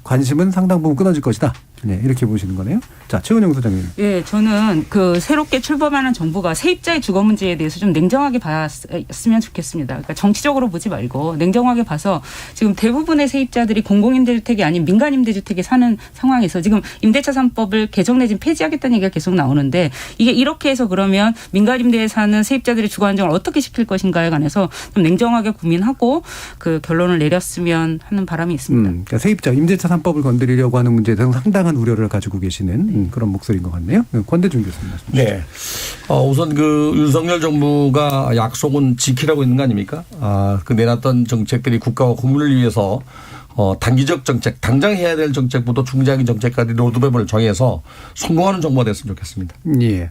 관심은 상당 부분 끊어질 것이다. 네, 이렇게 보시는 거네요. 자, 최은영 소장님. 예, 저는 그 새롭게 출범하는 정부가 세입자의 주거 문제에 대해서 좀 냉정하게 봤으면 좋겠습니다. 그러니까 정치적으로 보지 말고 냉정하게 봐서 지금 대부분의 세입자들이 공공임대주택이 아닌 민간임대주택에 사는 상황에서 지금 임대차 3법을 개정 내진 폐지하겠다는 얘기가 계속 나오는데 이게 이렇게 해서 그러면 민간임대에 사는 세입자들의 주거 안정을 어떻게 시킬 것인가에 관해서 좀 냉정하게 고민하고 그 결론을 내렸으면 하는 바람이 있습니다. 그러니까 세입자 임대차 3법을 건드리려고 하는 문제에 대해서 상당한 우려를 가지고 계시는 그런 목소리인 것 같네요. 권대중 교수님 말씀 주시죠. 네. 우선 그 윤석열 정부가 약속은 지키라고 있는 거 아닙니까? 그 내놨던 정책들이 국가와 국민을 위해서 단기적 정책, 당장 해야 될 정책부터 중장기 정책까지 로드맵을 정해서 성공하는 정부가 됐으면 좋겠습니다. 예.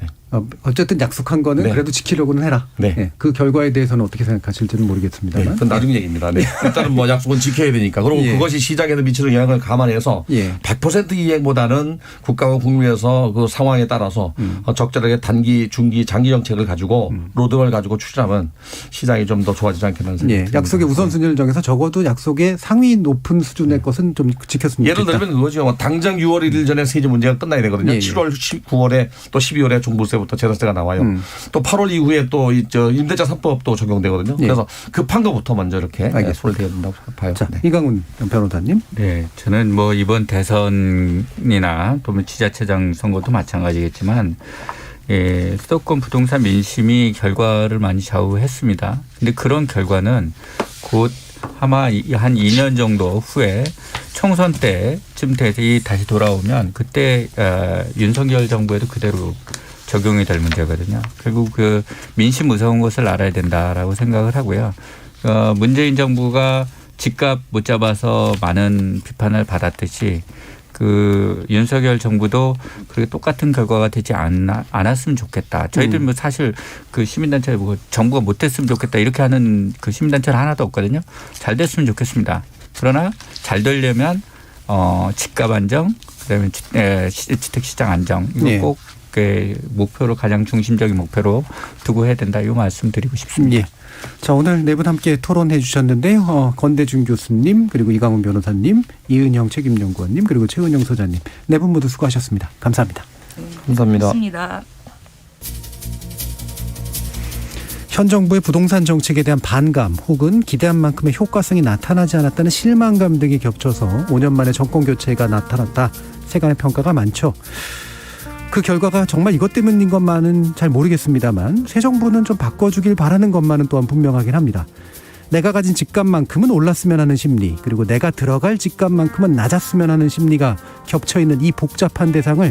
어쨌든 약속한 거는 그래도 지키려고는 해라. 네. 예. 그 결과에 대해서는 어떻게 생각하실지는 모르겠습니다만. 그건 나중 얘기입니다. 네. 일단은 뭐 약속은 지켜야 되니까. 그리고 그것이 시장에도 미치는 영향을 감안해서 100% 이행보다는 국가와 국민에서 그 상황에 따라서 적절하게 단기, 중기, 장기 정책을 가지고 로드맵을 가지고 추진하면 시장이 좀 더 좋아지지 않겠다는 생각이 듭니다. 약속의 우선순위를 정해서 적어도 약속의 상위 높은 수준의 것은 좀 지켰으면 예를 좋겠다. 들면 그거죠. 당장 6월 1일 전에 세제 문제가 끝나야 되거든요. 7월, 9월에 또 12월에 종부세부터 재산세가 나와요. 또 8월 이후에 또 임대차 3법도 적용되거든요. 그래서 급한 것부터 먼저 이렇게 손을 대야 된다고 봐요. 자, 이강훈 변호사님. 네, 저는 뭐 이번 대선이나 또는 지자체장 선거도 마찬가지겠지만 수도권 부동산 민심이 결과를 많이 좌우했습니다. 그런데 그런 결과는 곧 아마 한 2년 정도 후에 총선 때쯤 다시 돌아오면 그때 윤석열 정부에도 그대로 적용이 될 문제거든요. 결국 그 민심 무서운 것을 알아야 된다라고 생각을 하고요. 문재인 정부가 집값 못 잡아서 많은 비판을 받았듯이 그 윤석열 정부도 그렇게 똑같은 결과가 되지 않았으면 좋겠다. 저희들 뭐 사실 그 시민단체 뭐 정부가 못했으면 좋겠다 이렇게 하는 그 시민단체는 하나도 없거든요. 잘 됐으면 좋겠습니다. 그러나 잘 되려면 집값 안정, 그다음에 주택시장 안정 이거 꼭 그 목표로 가장 중심적인 목표로 두고 해야 된다. 이 말씀드리고 싶습니다. 예. 자, 오늘 네 분 함께 토론해 주셨는데요. 건대중 교수님, 그리고 이강훈 변호사님, 이은영 책임연구원님, 그리고 최은영 소장님, 네 분 모두 수고하셨습니다. 감사합니다. 감사합니다. 고맙습니다. 현 정부의 부동산 정책에 대한 반감 혹은 기대한 만큼의 효과성이 나타나지 않았다는 실망감 등이 겹쳐서 5년 만에 정권 교체가 나타났다. 세간의 평가가 많죠. 그 결과가 정말 이것 때문인 것만은 잘 모르겠습니다만 새 정부는 좀 바꿔주길 바라는 것만은 또한 분명하긴 합니다. 내가 가진 집값만큼은 올랐으면 하는 심리, 그리고 내가 들어갈 집값만큼은 낮았으면 하는 심리가 겹쳐있는 이 복잡한 대상을